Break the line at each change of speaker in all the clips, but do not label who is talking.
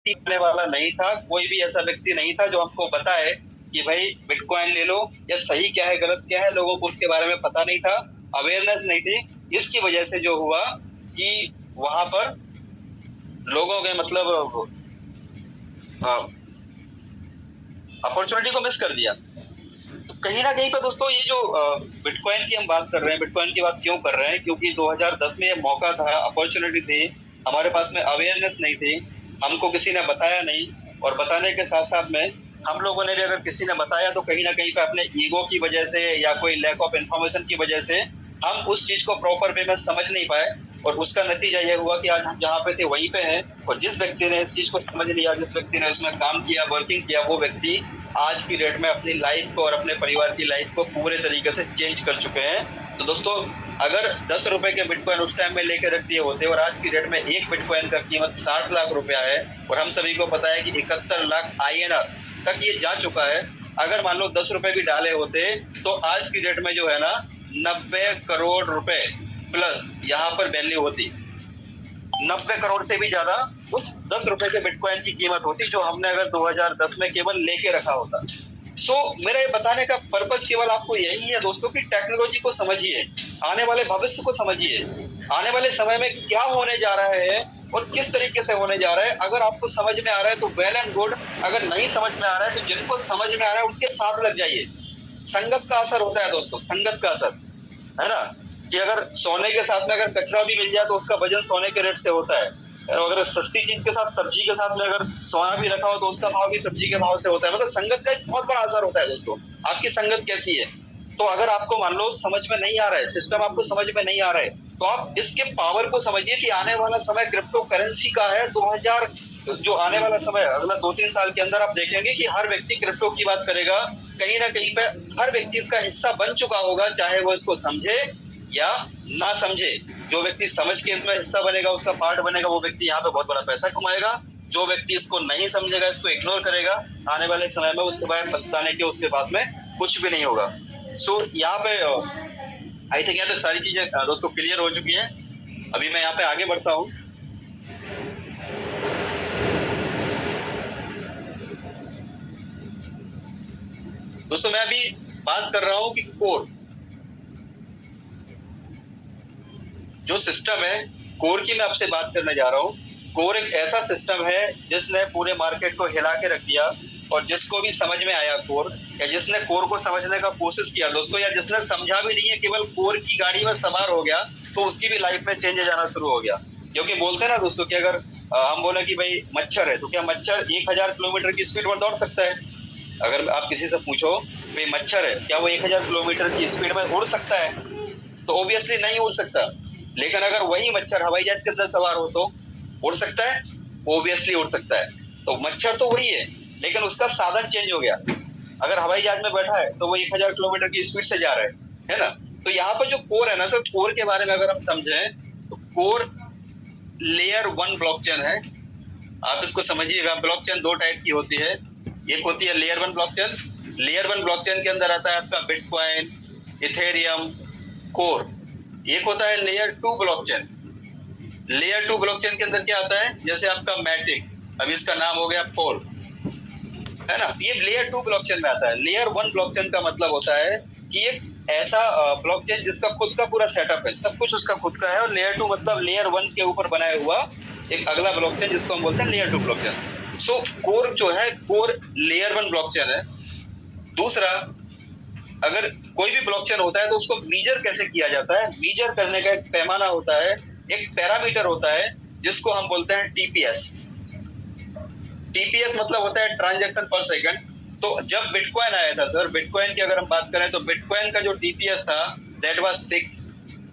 करने वाला नहीं था, कोई भी ऐसा व्यक्ति नहीं था जो हमको बताए कि भाई बिटकॉइन ले लो, या सही क्या है गलत क्या है, लोगों को उसके बारे में पता नहीं था, अवेयरनेस नहीं थी। इसकी वजह से जो हुआ कि वहां पर लोगों के मतलब अपॉर्चुनिटी को मिस कर दिया। तो कहीं ना कहीं पर दोस्तों ये जो बिटकॉइन की हम बात कर रहे हैं, बिटकॉइन की बात क्यों कर रहे हैं, क्योंकि 2010 में ये मौका था, अपॉर्चुनिटी थी, हमारे पास में अवेयरनेस नहीं थी, हमको किसी ने बताया नहीं, और बताने के साथ साथ में हम लोगों ने भी अगर किसी ने बताया तो कहीं ना कहीं पे अपने ईगो की वजह से या कोई लैक ऑफ इन्फॉर्मेशन की वजह से हम उस चीज को प्रॉपर वे में समझ नहीं पाए, और उसका नतीजा यह हुआ कि आज हम जहाँ पे थे वहीं पे हैं। और जिस व्यक्ति ने इस चीज को समझ लिया, जिस व्यक्ति ने उसमें काम किया, वर्किंग किया, वो व्यक्ति आज की डेट में अपनी लाइफ को और अपने परिवार की लाइफ को पूरे तरीके से चेंज कर चुके हैं। तो दोस्तों, अगर 10 रुपए के बिटकॉइन उस टाइम में लेके रख दिए होते और आज की डेट में एक बिटकॉइन का कीमत 60 लाख रुपया है, और हम सभी को पता है कि 71 लाख INR तक ये जा चुका है। अगर मान लो 10 रुपए भी डाले होते तो आज की डेट में जो है ना 90 करोड़ रुपए प्लस यहाँ पर वैल्यू होती, 90 करोड़ से भी ज्यादा उस 10 रुपए के बिटकॉइन की कीमत होती, जो हमने अगर 2010 में केवल लेके रखा होता। मेरा ये बताने का पर्पज केवल आपको यही है दोस्तों कि टेक्नोलॉजी को समझिए, आने वाले भविष्य को समझिए, आने वाले समय में क्या होने जा रहा है और किस तरीके से होने जा रहा है। अगर आपको समझ में आ रहा है तो वेल एंड गुड, अगर नहीं समझ में आ रहा है तो जिनको समझ में आ रहा है उनके साथ लग जाइए। संगत का असर होता है दोस्तों, संगत का असर, है ना, कि अगर सोने के साथ में अगर कचरा भी मिल जाए तो उसका वजन सोने के रेट से होता है, और अगर सस्ती चीज के साथ सब्जी के साथ में अगर सोना भी रखा हो तो उसका भाव भी सब्जी के भाव से होता है। मतलब संगत का एक बहुत बड़ा असर होता है दोस्तों, आपकी संगत कैसी है। तो अगर आपको मान लो समझ में नहीं आ रहा है, सिस्टम आपको समझ में नहीं आ रहा है, तो आप इसके पावर को समझिए कि आने वाला समय क्रिप्टो करेंसी का है। 2000 जो आने वाला समय अगला 2-3 साल के अंदर आप देखेंगे कि हर व्यक्ति क्रिप्टो की बात करेगा, कहीं ना कहीं पे हर व्यक्ति इसका हिस्सा बन चुका होगा, चाहे वो इसको समझे या ना समझे। जो व्यक्ति समझ के इसमें हिस्सा बनेगा, उसका पार्ट बनेगा, वो व्यक्ति यहाँ पे बहुत बड़ा पैसा कमाएगा। जो व्यक्ति इसको नहीं समझेगा, इसको इग्नोर करेगा, आने वाले समय में उससे बाहर पछताने के उसके पास में कुछ भी नहीं होगा। यहाँ पे आई थिंक यहाँ तक सारी चीजें दोस्तों क्लियर हो चुकी हैं। अभी मैं यहाँ पे आगे बढ़ता हूँ। दोस्तों, मैं अभी बात कर रहा हूँ कि कोर जो सिस्टम है, कोर की मैं आपसे बात करने जा रहा हूँ। कोर एक ऐसा सिस्टम है जिसने पूरे मार्केट को हिला के रख दिया, और जिसको भी समझ में आया कोर, या जिसने कोर को समझने का कोशिश किया दोस्तों, या जिसने समझा भी नहीं है, केवल कोर की गाड़ी में सवार हो गया, तो उसकी भी लाइफ में चेंजेस आना शुरू हो गया। क्योंकि बोलते हैं ना दोस्तों कि अगर हम बोले कि भाई मच्छर है, तो क्या मच्छर 1000 किलोमीटर की स्पीड में दौड़ सकता है? अगर आप किसी से पूछो भाई मच्छर है, क्या वो 1000 किलोमीटर की स्पीड में उड़ सकता है? तो ऑब्वियसली नहीं उड़ सकता। लेकिन अगर वही मच्छर हवाई जहाज के अंदर सवार हो तो उड़ सकता है? ऑब्वियसली उड़ सकता है। तो मच्छर तो वही है, लेकिन उसका साधन चेंज हो गया। अगर हवाई जहाज में बैठा है तो वो 1000 किलोमीटर की स्पीड से जा रहा है ना। तो यहाँ पर जो कोर है ना, तो कोर के बारे में अगर हम समझें तो कोर लेयर 1 ब्लॉकचेन है। आप इसको समझिएगा, ब्लॉकचेन 2 टाइप की होती है। एक होती है लेयर 1 ब्लॉकचेन। लेयर 1 ब्लॉकचेन के अंदर आता है आपका बिटकॉइन, इथेरियम, कोर। एक होता है लेयर 2 ब्लॉकचेन। लेयर 2 ब्लॉकचेन के अंदर क्या आता है, जैसे आपका मैटिक, अभी इसका नाम हो गया पोल, है ना। ये लेयर 2 ब्लॉकचेन में आता है। लेयर 1 ब्लॉकचेन का मतलब होता है कि एक ऐसा ब्लॉकचेन जिसका खुद का पूरा सेटअप है, सब कुछ उसका खुद का है। और लेयर 2 मतलब लेयर 1 के ऊपर बनाया हुआ एक अगला ब्लॉकचेन, जिसको हम बोलते हैं लेयर 2 ब्लॉकचेन। कोर जो है, कोर लेयर 1 ब्लॉकचेन है। दूसरा, अगर कोई भी ब्लॉकचेन होता है तो उसको मीजर कैसे किया जाता है? मीजर करने का एक पैमाना होता है, एक पैरामीटर होता है, जिसको हम बोलते हैं TPS। TPS मतलब होता है ट्रांजैक्शन पर सेकंड। तो जब बिटकॉइन आया था सर, बिटकॉइन की अगर हम बात करें तो बिटकॉइन का जो TPS था दैट वाज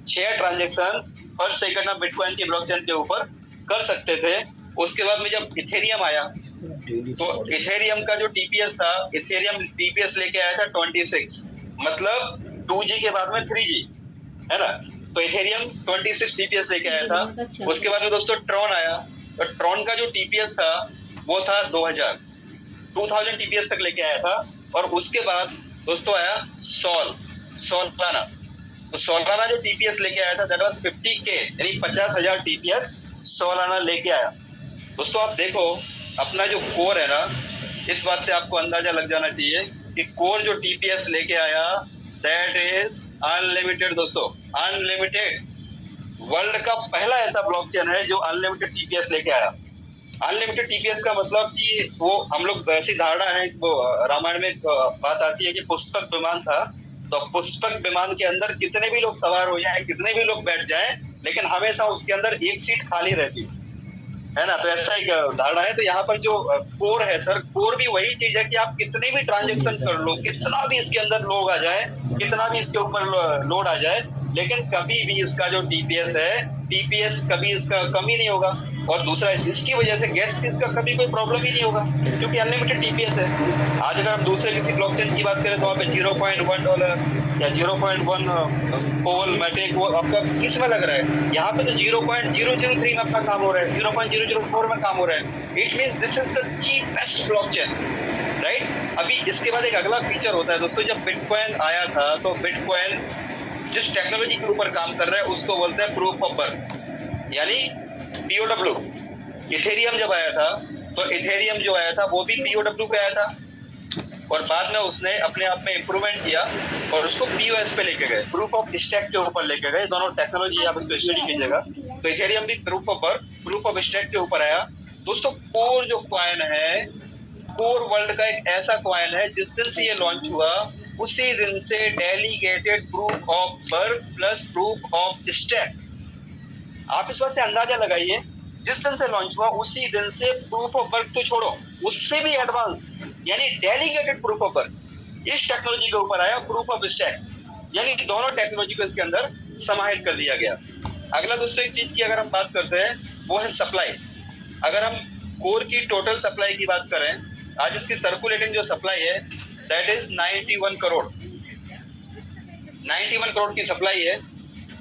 6 ट्रांजैक्शन पर सेकंड हम बिटकॉइन की ब्लॉकचेन के ऊपर कर सकते थे। उसके बाद में जब इथेरियम आया तो इथेरियम का जो TPS था, इथेरियम TPS लेके आया था 26, मतलब 2G के बाद में 3G, है ना। तो इथेरियम 26 TPS लेके आया था। उसके बाद में दोस्तों ट्रॉन आया, तो ट्रॉन का जो TPS था वो था 2000 TPS तक लेके आया था। और उसके बाद दोस्तों आया सोलाना। तो सोलाना जो TPS लेके आया था दैट वाज 50K, यानी 50,000 TPS सोलाना लेके आया। दोस्तों आप देखो अपना जो कोर है ना, इस बात से आपको अंदाजा लग जाना चाहिए कि कोर जो टीपीएस लेके आया दैट इज अनलिमिटेड दोस्तों, अनलिमिटेड। वर्ल्ड का पहला ऐसा ब्लॉकचेन है जो अनलिमिटेड टीपीएस लेके आया। अनलिमिटेड टीपीएस का मतलब कि वो हम लोग ऐसी धारणा है, वो रामायण में एक बात आती है कि पुष्पक विमान था, तो पुष्पक विमान के अंदर कितने भी लोग सवार हो जाएं, कितने भी लोग बैठ जाएं, लेकिन हमेशा उसके अंदर एक सीट खाली रहती है ना। तो ऐसा एक धारणा है। तो यहाँ पर जो कोर है सर, कोर भी वही चीज है कि आप कितने भी ट्रांजेक्शन कर लो, कितना भी इसके अंदर लोग आ जाए, कितना भी इसके ऊपर लोड आ जाए, लेकिन कभी भी इसका जो टीपीएस है, टीपीएस कभी इसका कमी नहीं होगा। और दूसरा, इसकी वजह से गैस फीस का कभी कोई प्रॉब्लम ही नहीं होगा, क्योंकि अनलिमिटेड टीपीएस है। आज अगर हम दूसरे किसी ब्लॉकचेन की बात करें तो वहाँ पे $0.1 या 0.1 पोल मैटिक वो आपका किस में लग रहा है, यहाँ पे तो 0.003 में अपना काम हो रहा है, 0.004 में काम हो रहा है। It mean this is the cheapest blockchain, right. अभी इसके बाद एक अगला फीचर होता है दोस्तों, जब बिटकॉइन आया था तो बिटकॉइन जिस टेक्नोलॉजी के ऊपर काम कर रहा है उसको बोलते हैं प्रूफ ऑफ वर्क, यानी POW। इथेरियम जब आया था तो इथेरियम जो आया था वो भी POW पे आया था, और बाद में उसने अपने आप में इम्प्रूवमेंट किया और उसको POS पे लेके गए, प्रूफ ऑफ स्टैक के ऊपर लेके गए। दोनों टेक्नोलॉजी आप इसको स्टडी कीजिएगा। तो इथेरियम भी proof of work, proof of stack के ऊपर आया। दोस्तों कोर जो कॉइन है, कोर वर्ल्ड का एक ऐसा कॉइन है जिस दिन से ये लॉन्च हुआ उसी दिन से delegated proof of work plus proof of stack. आप इस बात से अंदाजा लगाइए, जिस दिन से लॉन्च हुआ उसी दिन से प्रूफ ऑफ वर्क तो छोड़ो, उससे भी एडवांस यानी डेलीगेटेड प्रूफ ऑफ वर्क इस टेक्नोलॉजी के ऊपर आया, प्रूफ ऑफ स्टैक, यानी दोनों टेक्नोलॉजी को इसके अंदर समाहित कर दिया गया। अगला दोस्तों एक चीज की अगर हम बात करते हैं वो है सप्लाई। अगर हम कोर की टोटल सप्लाई की बात करें, आज इसकी सर्कुलेटिंग जो सप्लाई है दैट इज 91 करोड़, 91 करोड़ की सप्लाई है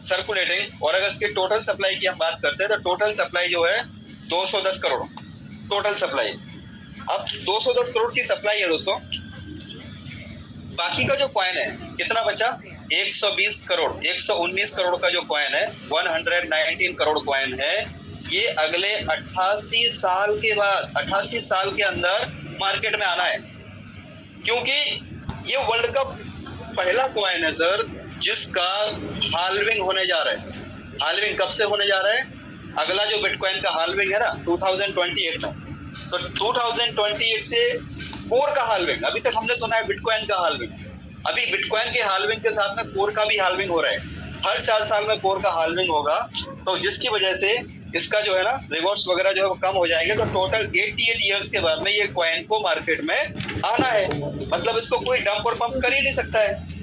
सर्कुलेटिंग। और अगर इसकी टोटल सप्लाई की हम बात करते हैं तो टोटल सप्लाई जो है 210 करोड़ टोटल सप्लाई। अब 210 करोड़ की सप्लाई है दोस्तों, बाकी का जो कॉइन है कितना बचा, 120 करोड़, 119 करोड़ का जो कॉइन है, 119 करोड़ कॉइन है, ये अगले 88 साल के बाद, 88 साल के अंदर मार्केट में आना है, क्योंकि ये वर्ल्ड का पहला कॉइन है सर जिसका हाल्विंग होने जा रहा है। हाल्विंग कब से होने जा रहा है, अगला जो बिटकॉइन का हाल्विंग है ना 2028 में, तो 2028 से कोर का हाल्विंग। अभी तक हमने सुना है बिटकॉइन का हाल्विंग, अभी बिटकॉइन के हाल्विंग के साथ में कोर का भी हाल्विंग हो रहा है। हर 4 साल में कोर का हाल्विंग होगा, तो जिसकी वजह से इसका जो है ना रिवॉर्ड्स वगैरह जो है वो कम हो जाएंगे। तो टोटल 88 ईयर्स के बाद में ये कॉइन को मार्केट में आना है, मतलब इसको कोई डंप और पंप कर ही नहीं सकता है।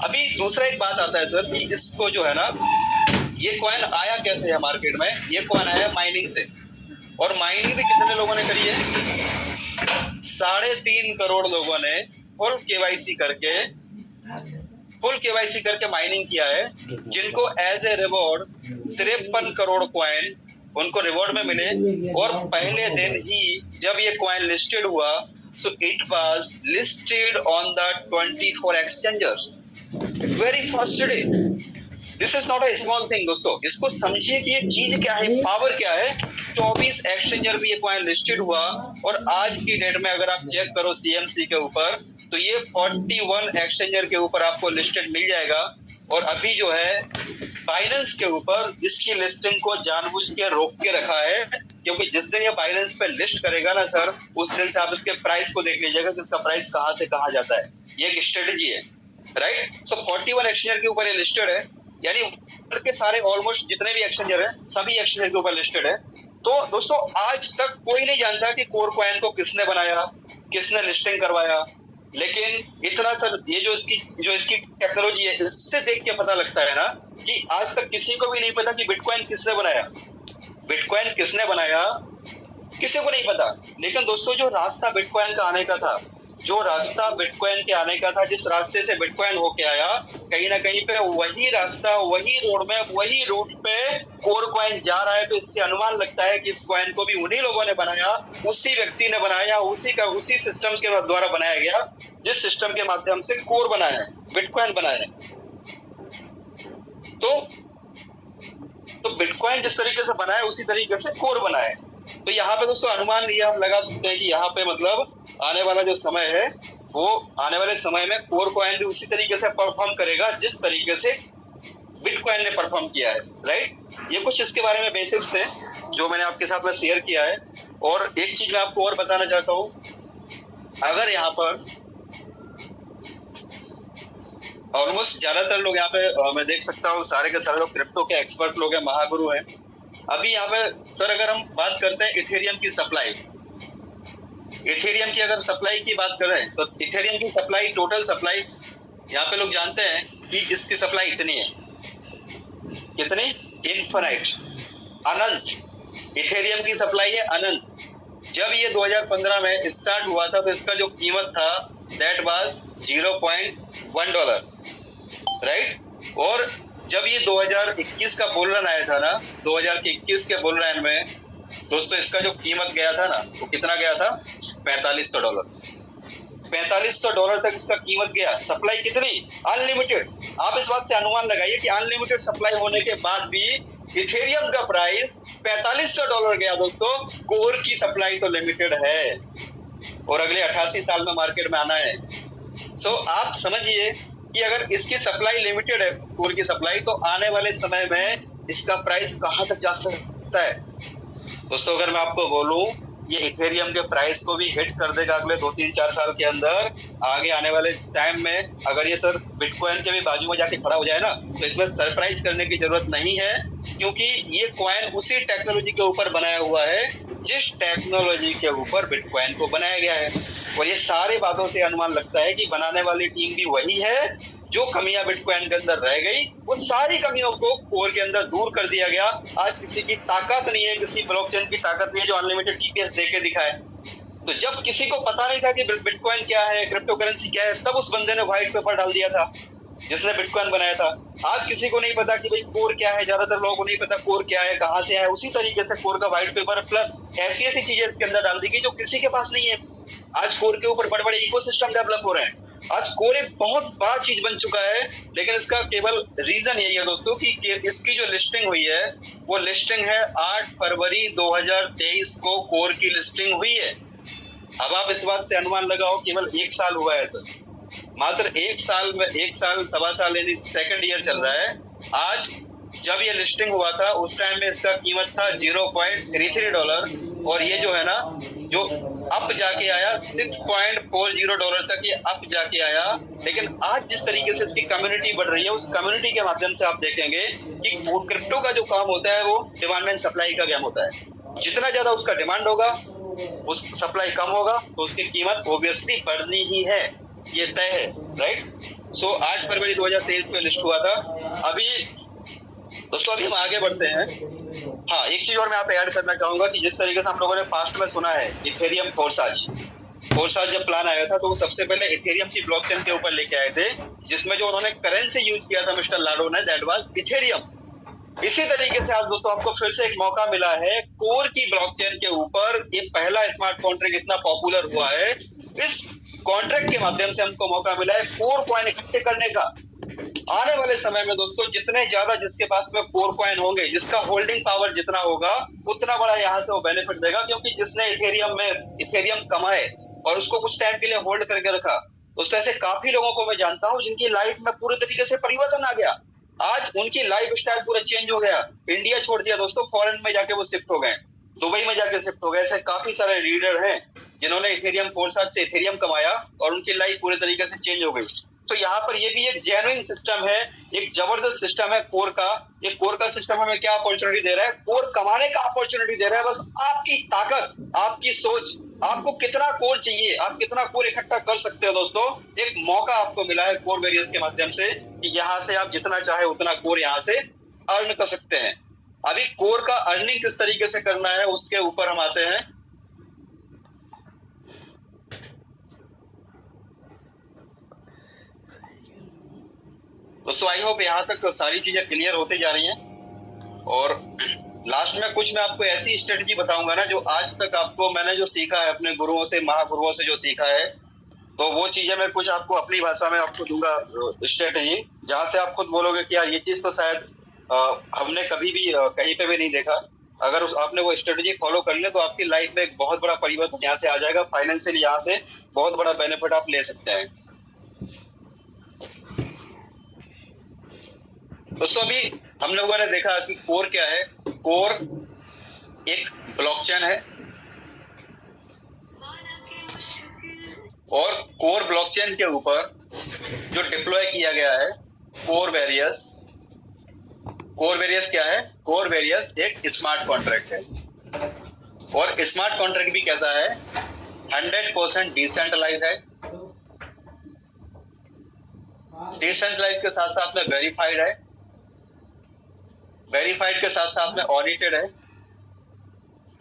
अभी दूसरा एक बात आता है सर कि इसको जो है ना, ये कॉइन आया कैसे है मार्केट में, ये कॉइन आया माइनिंग से, और माइनिंग भी कितने लोगों ने करी है, 3.5 करोड़ लोगों ने फुल केवाईसी करके माइनिंग किया है, जिनको as a reward 53 crore coin उनको रिवॉर्ड में मिले। और पहले दिन ही जब ये कॉइन लिस्टेड हुआ, so it was listed on the 24 exchangers very first day. This is not a small thing दोस्तों, इसको समझिए कि ये चीज क्या है, पावर क्या है। 24 एक्सचेंजर भी ये कॉइन लिस्टेड हुआ, और आज की डेट में अगर आप चेक करो CMC के ऊपर तो ये 41 एक्सचेंजर के ऊपर आपको लिस्टेड मिल जाएगा। और अभी जो है बाइनेंस के ऊपर इसकी लिस्टिंग को जानबूझ के रोक के रखा है, क्योंकि जिस दिन ये बाइनेंस पे लिस्ट करेगा ना सर, उस दिन से आप इसके प्राइस को देख लीजिएगा कि इसका प्राइस कहाँ से कहाँ जाता है। ये एक स्ट्रेटेजी है, राइट। सो 41 एक्सचेंजर के ऊपर ये लिस्टेड है, यानी वर्ल्ड के सारे ऑलमोस्ट जितने भी एक्सचेंजर है सभी एक्सचेंजर के ऊपर लिस्टेड है। तो दोस्तों आज तक कोई नहीं जानता कि कोर कॉइन को किसने बनाया, किसने लिस्टिंग करवाया, लेकिन इतना सर ये जो इसकी टेक्नोलॉजी है, इससे देख के पता लगता है ना कि आज तक किसी को भी नहीं पता कि बिटकॉइन किसने बनाया, बिटकॉइन किसने बनाया किसी को नहीं पता। लेकिन दोस्तों जो रास्ता बिटकॉइन का आने का था, जो रास्ता बिटकॉइन के आने का था, जिस रास्ते से बिटकॉइन होके आया, कहीं ना कहीं पे वही रास्ता, वही रोड में, वही रूट पे कोर कॉइन जा रहा है। तो इससे अनुमान लगता है कि इस कॉइन को भी उन्हीं लोगों ने बनाया, उसी व्यक्ति ने बनाया, उसी सिस्टम के द्वारा बनाया गया जिस सिस्टम के माध्यम से कोर बनाया है, बिटकॉइन बनाया है। तो बिटकॉइन जिस तरीके से बनाया उसी तरीके से कोर बनाया है। तो यहाँ पे दोस्तों अनुमान ये हम लगा सकते हैं कि यहाँ पे मतलब आने वाला जो समय है वो आने वाले समय में कोर कॉइन भी उसी तरीके से परफॉर्म करेगा जिस तरीके से बिटकॉइन ने परफॉर्म किया है, राइट। ये कुछ इसके बारे में बेसिक्स थे जो मैंने आपके साथ में शेयर किया है। और एक चीज मैं आपको और बताना चाहता हूँ, अगर यहाँ पर ऑलमोस्ट ज्यादातर लोग यहाँ पे मैं देख सकता हूँ सारे के सारे लोग क्रिप्टो के एक्सपर्ट लोग हैं, महागुरु हैं। अभी यहाँ पे सर अगर हम बात करते हैं इथेरियम की सप्लाई, इथेरियम की अगर सप्लाई की बात करें तो इथेरियम की सप्लाई, टोटल सप्लाई यहाँ पे लोग जानते हैं कि इसकी सप्लाई इतनी है, कितनी, इनफिनाइट, अनंत। इथेरियम की सप्लाई है अनंत। जब ये 2015 में स्टार्ट हुआ था तो इसका जो कीमत था दैट वाज $0.1, राइट। और जब ये 2021 का बुल रन आया था ना, 2021 के बुल रन में दोस्तों इसका जो कीमत गया था ना वो कितना गया था, $4500। $4500 तक इसका कीमत गया। सप्लाई कितनी, अनलिमिटेड। आप इस बात से अनुमान लगाइए कि अनलिमिटेड सप्लाई होने के बाद भी इथेरियम का प्राइस $4500 गया दोस्तों। कोर की सप्लाई तो लिमिटेड है और अगले 88 साल में मार्केट में आना है। सो आप समझिए कि अगर इसकी सप्लाई लिमिटेड है, कोर की सप्लाई, तो आने वाले समय में इसका प्राइस कहां तक जा सकता है दोस्तों। अगर मैं आपको बोलूं ये इथेरियम के प्राइस को भी हिट कर देगा अगले 2-3-4 साल के अंदर। आगे आने वाले टाइम में अगर ये सर बिटकॉइन के भी बाजू में जाके खड़ा हो जाए ना तो इसमें सरप्राइज करने की जरूरत नहीं है, क्योंकि ये कॉइन उसी टेक्नोलॉजी के ऊपर बनाया हुआ है जिस टेक्नोलॉजी के ऊपर बिटकॉइन को बनाया गया है। और ये सारी बातों से अनुमान लगता है कि बनाने वाली टीम भी वही है। जो कमियां बिटकॉइन के अंदर रह गई वो सारी कमियों को कोर के अंदर दूर कर दिया गया। आज किसी की ताकत नहीं है, किसी ब्लॉकचेन की ताकत नहीं है जो अनलिमिटेड टीपीएस देके दिखाए। तो जब किसी को पता नहीं था कि बिटकॉइन क्या है, क्रिप्टो करेंसी क्या है, तब उस बंदे ने व्हाइट पेपर डाल दिया था जिसने बिटकॉइन बनाया था। आज किसी को नहीं पता कि भाई कोर क्या है, ज्यादातर लोगों को नहीं पता कोर क्या है, कहाँ से है। उसी तरीके से कोर का व्हाइट पेपर प्लस ऐसी ऐसी चीजें इसके अंदर डाल दी गई जो किसी के पास नहीं है। आज कोर के ऊपर बड़े बड़े इकोसिस्टम डेवलप हो रहे हैं। आज कोर एक बहुत बड़ा चीज बन चुका है, लेकिन इसका केवल रीजन यही है दोस्तों कि इसकी जो लिस्टिंग हुई है वो लिस्टिंग है 8 फरवरी 2023 को कोर की लिस्टिंग हुई है। अब आप इस बात से अनुमान लगाओ, केवल 1 साल हुआ है सर, मात्र 1 साल में, 1 साल सवा साल यानी सेकंड ईयर चल रहा है। आज जब ये लिस्टिंग हुआ था उस टाइम में इसका कीमत था $0.33 और ये जो है ना जो अप जाके आया $6.40 तक, ये अप जाके आया। लेकिन आज जिस तरीके से इसकी कम्युनिटी बढ़ रही है उस कम्युनिटी के माध्यम से आप देखेंगे कि क्रिप्टो का जो काम होता है वो डिमांड एंड सप्लाई का गेम होता है। जितना ज्यादा उसका डिमांड होगा, उस सप्लाई कम होगा तो उसकी कीमत ऑब्वियसली बढ़नी ही है, ये तय है, राइट। सो 8 फरवरी 2023 को लिस्ट हुआ था। अभी दोस्तों अभी हम आगे बढ़ते हैं। हाँ, एक चीज और मैं आप ऐड करना चाहूंगा कि जिस तरीके से हम लोगों ने पास्ट में सुना है इथेरियम फोर्साज जब प्लान आया था तो वो सबसे पहले इथेरियम की ब्लॉकचेन के ऊपर लेके आए थे, जिसमें जो उन्होंने करेंसी यूज किया था मिस्टर लाडो ने, दैट वाज इथेरियम। इसी तरीके से आज दोस्तों आपको फिर से एक मौका मिला है कोर की ब्लॉकचेन के ऊपर। ये पहला स्मार्ट कॉन्ट्रैक्ट इतना पॉपुलर हुआ है, इस कॉन्ट्रैक्ट के माध्यम से हमको मौका मिला है कोर कॉइन इकट्ठे करने का। आने वाले समय में दोस्तों जितने ज्यादा जिसके पास में कोर कॉइन होंगे, जिसका होल्डिंग पावर जितना होगा उतना बड़ा यहाँ से वो बेनिफिट देगा। क्योंकि जिसने इथेरियम कमाए और उसको कुछ टाइम के लिए होल्ड करके रखा, दोस्तों ऐसे काफी लोगों को मैं जानता हूँ जिनकी लाइफ में पूरे तरीके से परिवर्तन आ गया। आज उनकी लाइफ स्टाइल पूरा चेंज हो गया। इंडिया छोड़ दिया दोस्तों, फॉरेन में जाके वो शिफ्ट हो गए, दुबई में जाके शिफ्ट हो गए। ऐसे काफी सारे लीडर हैं जिन्होंने इथेरियम फोर्साज से इथेरियम कमाया और उनकी लाइफ पूरे तरीके से चेंज हो गई। तो यहाँ पर ये भी एक जेन्युइन सिस्टम है, एक जबरदस्त सिस्टम है कोर का। ये कोर का सिस्टम हमें क्या अपॉर्चुनिटी दे रहा है, कोर कमाने का अपॉर्चुनिटी दे रहा है। बस आपकी ताकत, आपकी सोच, आपको कितना कोर चाहिए, आप कितना कोर इकट्ठा कर सकते हो दोस्तों। एक मौका आपको मिला है कोर वेरियस के माध्यम से कि यहाँ से आप जितना चाहे उतना कोर यहाँ से अर्न कर सकते हैं। अभी कोर का अर्निंग किस तरीके से करना है उसके ऊपर हम आते हैं। दोस्तों आई होप यहाँ तक सारी चीजें क्लियर होती जा रही हैं। और लास्ट में कुछ मैं आपको ऐसी स्ट्रेटजी बताऊंगा ना जो आज तक आपको मैंने जो सीखा है अपने गुरुओं से, महागुरुओं से जो सीखा है, तो वो चीजें मैं कुछ आपको अपनी भाषा में आपको दूंगा स्ट्रेटजी, जहां से आप खुद बोलोगे कि यार ये चीज तो शायद हमने कभी भी कहीं पे भी नहीं देखा। अगर आपने वो स्ट्रेटेजी फॉलो कर लिया तो आपकी लाइफ में एक बहुत बड़ा परिवर्तन यहाँ से आ जाएगा। फाइनेंशियली यहाँ से बहुत बड़ा बेनिफिट आप ले सकते हैं। दोस्तों अभी हम लोगों ने देखा कि कोर क्या है। कोर एक ब्लॉकचेन है और कोर ब्लॉकचेन के ऊपर जो डिप्लॉय किया गया है कोर वेरियस। कोर वेरियस क्या है? कोर वेरियस एक स्मार्ट कॉन्ट्रैक्ट है और स्मार्ट कॉन्ट्रैक्ट भी कैसा है? 100% डिसेंट्रलाइज है। डिसेंट्रलाइज के साथ साथ में वेरीफाइड है, वेरीफाइड के साथ साथ में ऑडिटेड है।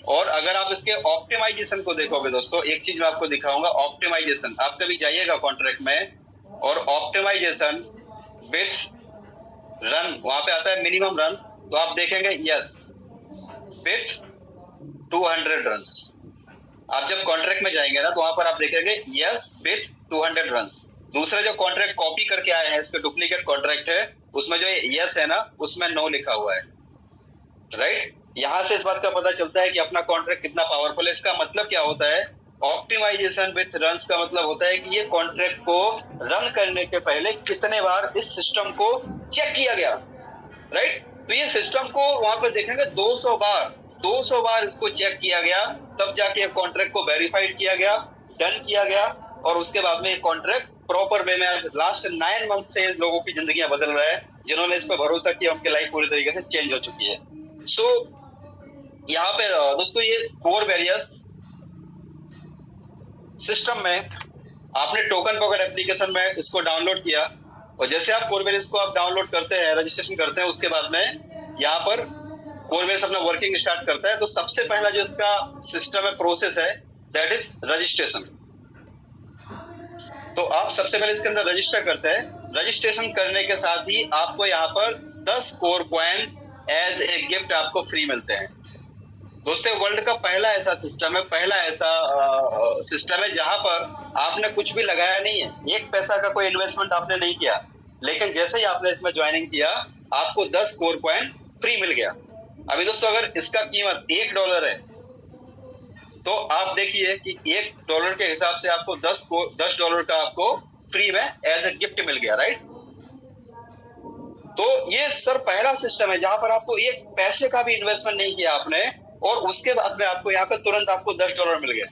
और अगर आप इसके ऑप्टिमाइजेशन को देखोगे दोस्तों, एक चीज मैं आपको दिखाऊंगा, ऑप्टिमाइजेशन। आप कभी जाइएगा कॉन्ट्रैक्ट में और ऑप्टिमाइजेशन विथ रन वहां पे आता है मिनिमम रन, तो आप देखेंगे यस विथ 200 रन्स। आप जब कॉन्ट्रैक्ट में जाएंगे ना तो वहां पर आप देखेंगे यस विथ 200 रन्स। दूसरा जो कॉन्ट्रैक्ट कॉपी करके आए हैं, इसके डुप्लीकेट कॉन्ट्रैक्ट है, उसमें जो यस है ना उसमें नो लिखा हुआ है, राइट। यहां से इस बात का पता चलता है कि अपना कॉन्ट्रैक्ट कितना पावरफुल है। इसका मतलब क्या होता है? ऑप्टिमाइजेशन विथ रन्स का मतलब होता है कि ये कॉन्ट्रैक्ट को रन करने के पहले कितने बार इस सिस्टम को चेक किया गया, राइट। तो ये सिस्टम को वहां पर देखेंगे 200 बार इसको चेक किया गया, तब जाके कॉन्ट्रैक्ट को वेरीफाइड किया गया, डन किया गया और उसके बाद में ये कॉन्ट्रैक्ट प्रॉपर वे में लास्ट 9 मंथ से लोगों की जिंदगियां बदल रहा है। जिन्होंने इस पर भरोसा किया उनकी लाइफ पूरी तरीके से चेंज हो चुकी है। सो यहाँ पे दोस्तों ये कोर वेरियस सिस्टम में आपने टोकन पॉकेट एप्लीकेशन में इसको डाउनलोड किया और जैसे आप कोर वेरियस को आप डाउनलोड करते हैं, रजिस्ट्रेशन करते हैं, उसके बाद में यहाँ पर कोर वेरियस अपना वर्किंग स्टार्ट करता है। तो सबसे पहला जो इसका सिस्टम है, प्रोसेस है, दैट इज रजिस्ट्रेशन। तो आप सबसे पहले इसके अंदर रजिस्टर करते हैं। रजिस्ट्रेशन करने के साथ ही आपको यहाँ पर 10 core coin as a gift आपको फ्री मिलते हैं। दोस्तों वर्ल्ड का पहला ऐसा सिस्टम है, पहला ऐसा सिस्टम है जहां पर आपने कुछ भी लगाया नहीं है, एक पैसा का कोई इन्वेस्टमेंट आपने नहीं किया, लेकिन जैसे ही आपने इसमें ज्वाइनिंग किया आपको 10 कोर कॉइन फ्री मिल गया। अभी दोस्तों अगर इसका कीमत $1 है तो आप देखिए कि $1 के हिसाब से आपको $10 का आपको फ्री में एज ए गिफ्ट मिल गया, राइट। तो ये सर पहला सिस्टम है जहां पर आपको एक पैसे का भी इन्वेस्टमेंट नहीं किया आपने और उसके बाद में आपको यहाँ पे तुरंत आपको $10 मिल गया।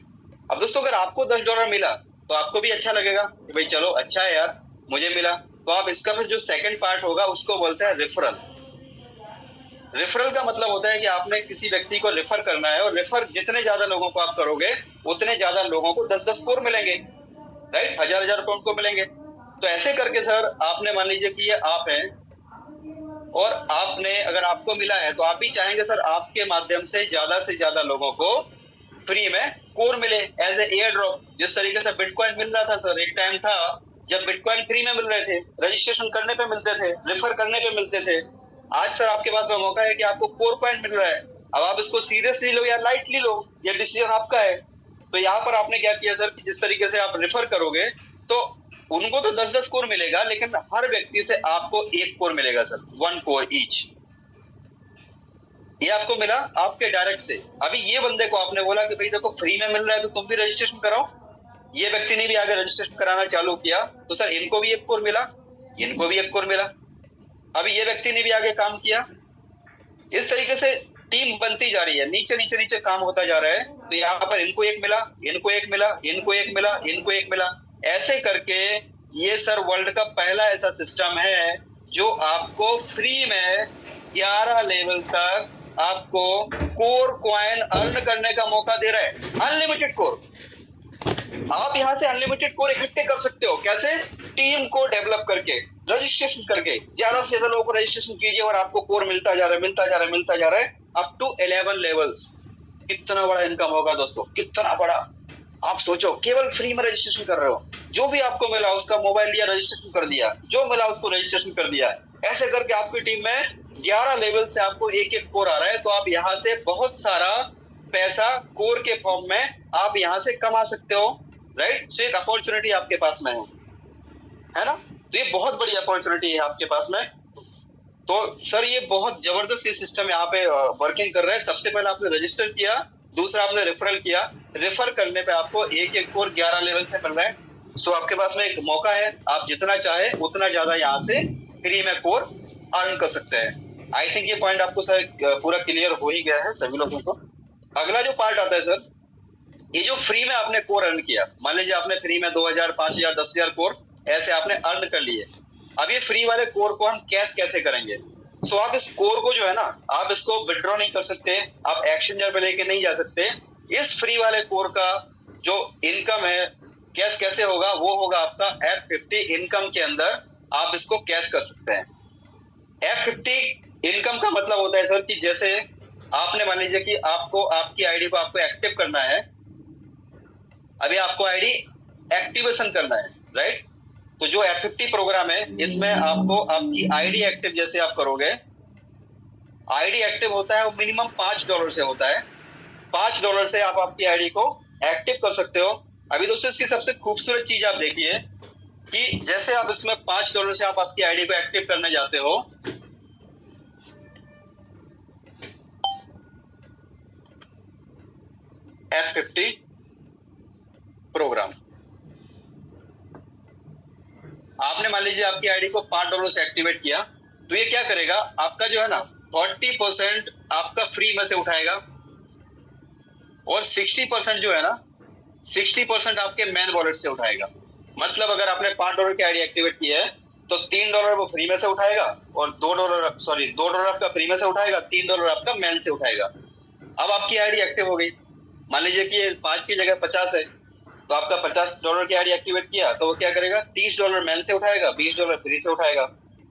अब दोस्तों अगर आपको $10 मिला तो आपको भी अच्छा लगेगा कि भाई चलो अच्छा है यार मुझे मिला। तो आप इसका फिर जो सेकंड पार्ट होगा उसको बोलते हैं रेफरल। रेफरल का मतलब होता है कि आपने किसी व्यक्ति को रेफर करना है और रेफर जितने ज्यादा लोगों को आप करोगे उतने ज्यादा लोगों को 10-10 कोर मिलेंगे, राइट, 1000 रुपए उनको मिलेंगे। तो ऐसे करके सर आपने मान लीजिए कि ये आप हैं और आपने अगर आपको मिला है तो आप भी चाहेंगे सर आपके माध्यम से ज्यादा लोगों को फ्री में कोर मिले एज ए एयर ड्रॉप। जिस तरीके से बिटकॉइन मिल रहा था सर, एक टाइम था जब बिटकॉइन फ्री में मिल रहे थे, रजिस्ट्रेशन करने पे मिलते थे, रेफर करने पे मिलते थे। आज सर आपके पास में मौका है कि आपको कोर कॉइन मिल रहा है। अब आप इसको सीरियसली लो या लाइटली लो, ये डिसीजन आपका है। तो यहाँ पर आपने क्या किया सर कि जिस तरीके से आप रेफर करोगे तो उनको तो 10-10 कोर मिलेगा, लेकिन हर व्यक्ति से आपको 1 कोर मिलेगा सर, 1 कोर ईच। ये आपको मिला आपके डायरेक्ट से। अभी ये बंदे को आपने बोला कि भाई देखो फ्री में मिल रहा है तो तुम भी रजिस्ट्रेशन कराओ। ये व्यक्ति ने भी आगे रजिस्ट्रेशन कराना चालू किया तो सर इनको भी 1 कोर मिला, इनको भी 1 कोर मिला। अभी ये व्यक्ति ने भी आगे काम किया। इस तरीके से टीम बनती जा रही है, नीचे काम होता जा रहा है। तो यहाँ पर इनको 1 मिला, इनको 1 मिला, इनको 1 मिला, इनको 1 मिला। ऐसे करके ये सर वर्ल्ड का पहला ऐसा सिस्टम है जो आपको फ्री में 11 लेवल तक आपको कोर कॉइन अर्न करने का मौका दे रहा है। अनलिमिटेड कोर, आप यहां से अनलिमिटेड कोर इकट्ठे कर सकते हो। कैसे? टीम को डेवलप करके, रजिस्ट्रेशन करके, ज्यादा से ज्यादा लोगों को रजिस्ट्रेशन कीजिए और आपको कोर मिलता जा रहा है अप टू 11 लेवल्स। कितना बड़ा इनकम होगा दोस्तों, कितना बड़ा। आप सोचो केवल फ्री में रजिस्ट्रेशन कर रहे हो, जो भी आपको मिला उसका मोबाइल लिया, रजिस्ट्रेशन कर दिया, जो मिला उसको रजिस्ट्रेशन कर दिया। ऐसे करके आपकी टीम में 11 लेवल से आपको 1-1 कोर आ रहा है। तो आप यहाँ से बहुत सारा पैसा कोर के फॉर्म में आप यहाँ से कमा सकते हो, राइट। सो एक अपॉर्चुनिटी आपके पास में है ना। तो ये बहुत बड़ी अपॉर्चुनिटी है आपके पास में। तो सर ये बहुत जबरदस्त सिस्टम यहाँ पे वर्किंग कर रहा है। सबसे पहले आपने रजिस्टर किया, दूसरा आपने रेफरल किया, रेफर करने पे आपको एक एक कोर 11 लेवल से मिल रहा है। सो आपके पास में एक मौका है, आप जितना चाहे उतना ज्यादा यहाँ से फ्री में कोर अर्न कर सकते हैं। आई थिंक ये पॉइंट आपको सर पूरा क्लियर हो ही गया है सभी लोगों को। अगला जो पार्ट आता है सर, ये जो फ्री में आपने कोर अर्न किया, मान लीजिए आपने फ्री में 2000, 5000, 10,000 कोर ऐसे आपने अर्न कर लिए। अब ये फ्री वाले कोर को हम कैश कैसे करेंगे? सो आप इस कोर को जो है ना, आप इसको विड्रॉ नहीं कर सकते, आप एक्सचेंजर पे लेके नहीं जा सकते। इस फ्री वाले कोर का जो इनकम है कैश कैसे होगा? वो होगा आपका F50 इनकम के अंदर आप इसको कैश कर सकते हैं। F50 इनकम का मतलब होता है सर कि जैसे आपने मान लीजिए कि आपको आपकी आईडी को आपको एक्टिव करना है, अभी आपको आईडी एक्टिवेशन करना है, राइट? तो जो F50 प्रोग्राम है इसमें आपको आपकी आईडी एक्टिव जैसे आप करोगे, आईडी एक्टिव होता है वो मिनिमम $5 से होता है। $5 से आप आपकी आईडी को एक्टिव कर सकते हो। अभी दोस्तों इसकी सबसे खूबसूरत चीज आप देखिए कि जैसे आप इसमें $5 से आप आपकी आईडी को एक्टिव करने जाते हो, F50 प्रोग्राम, आपने मान लीजिए आपकी आईडी को $5 से एक्टिवेट किया, तो ये क्या करेगा, आपका जो है ना 40% आपका फ्री में से उठाएगा और 60% जो है ना 60% आपके मेन वॉलेट से उठाएगा। मतलब अगर आपने $5 की आईडी एक्टिवेट की है तो $3 वो फ्री में से उठाएगा और $2 आपका फ्री में से उठाएगा, $3 आपका मेन से उठाएगा। अब आपकी आईडी एक्टिव हो गई, मान लीजिए कि 5 की जगह 50 है, तो आपका $50 की आईडी एक्टिवेट किया तो वो क्या करेगा, $30 मेन से उठाएगा, $20 फ्री से उठाएगा।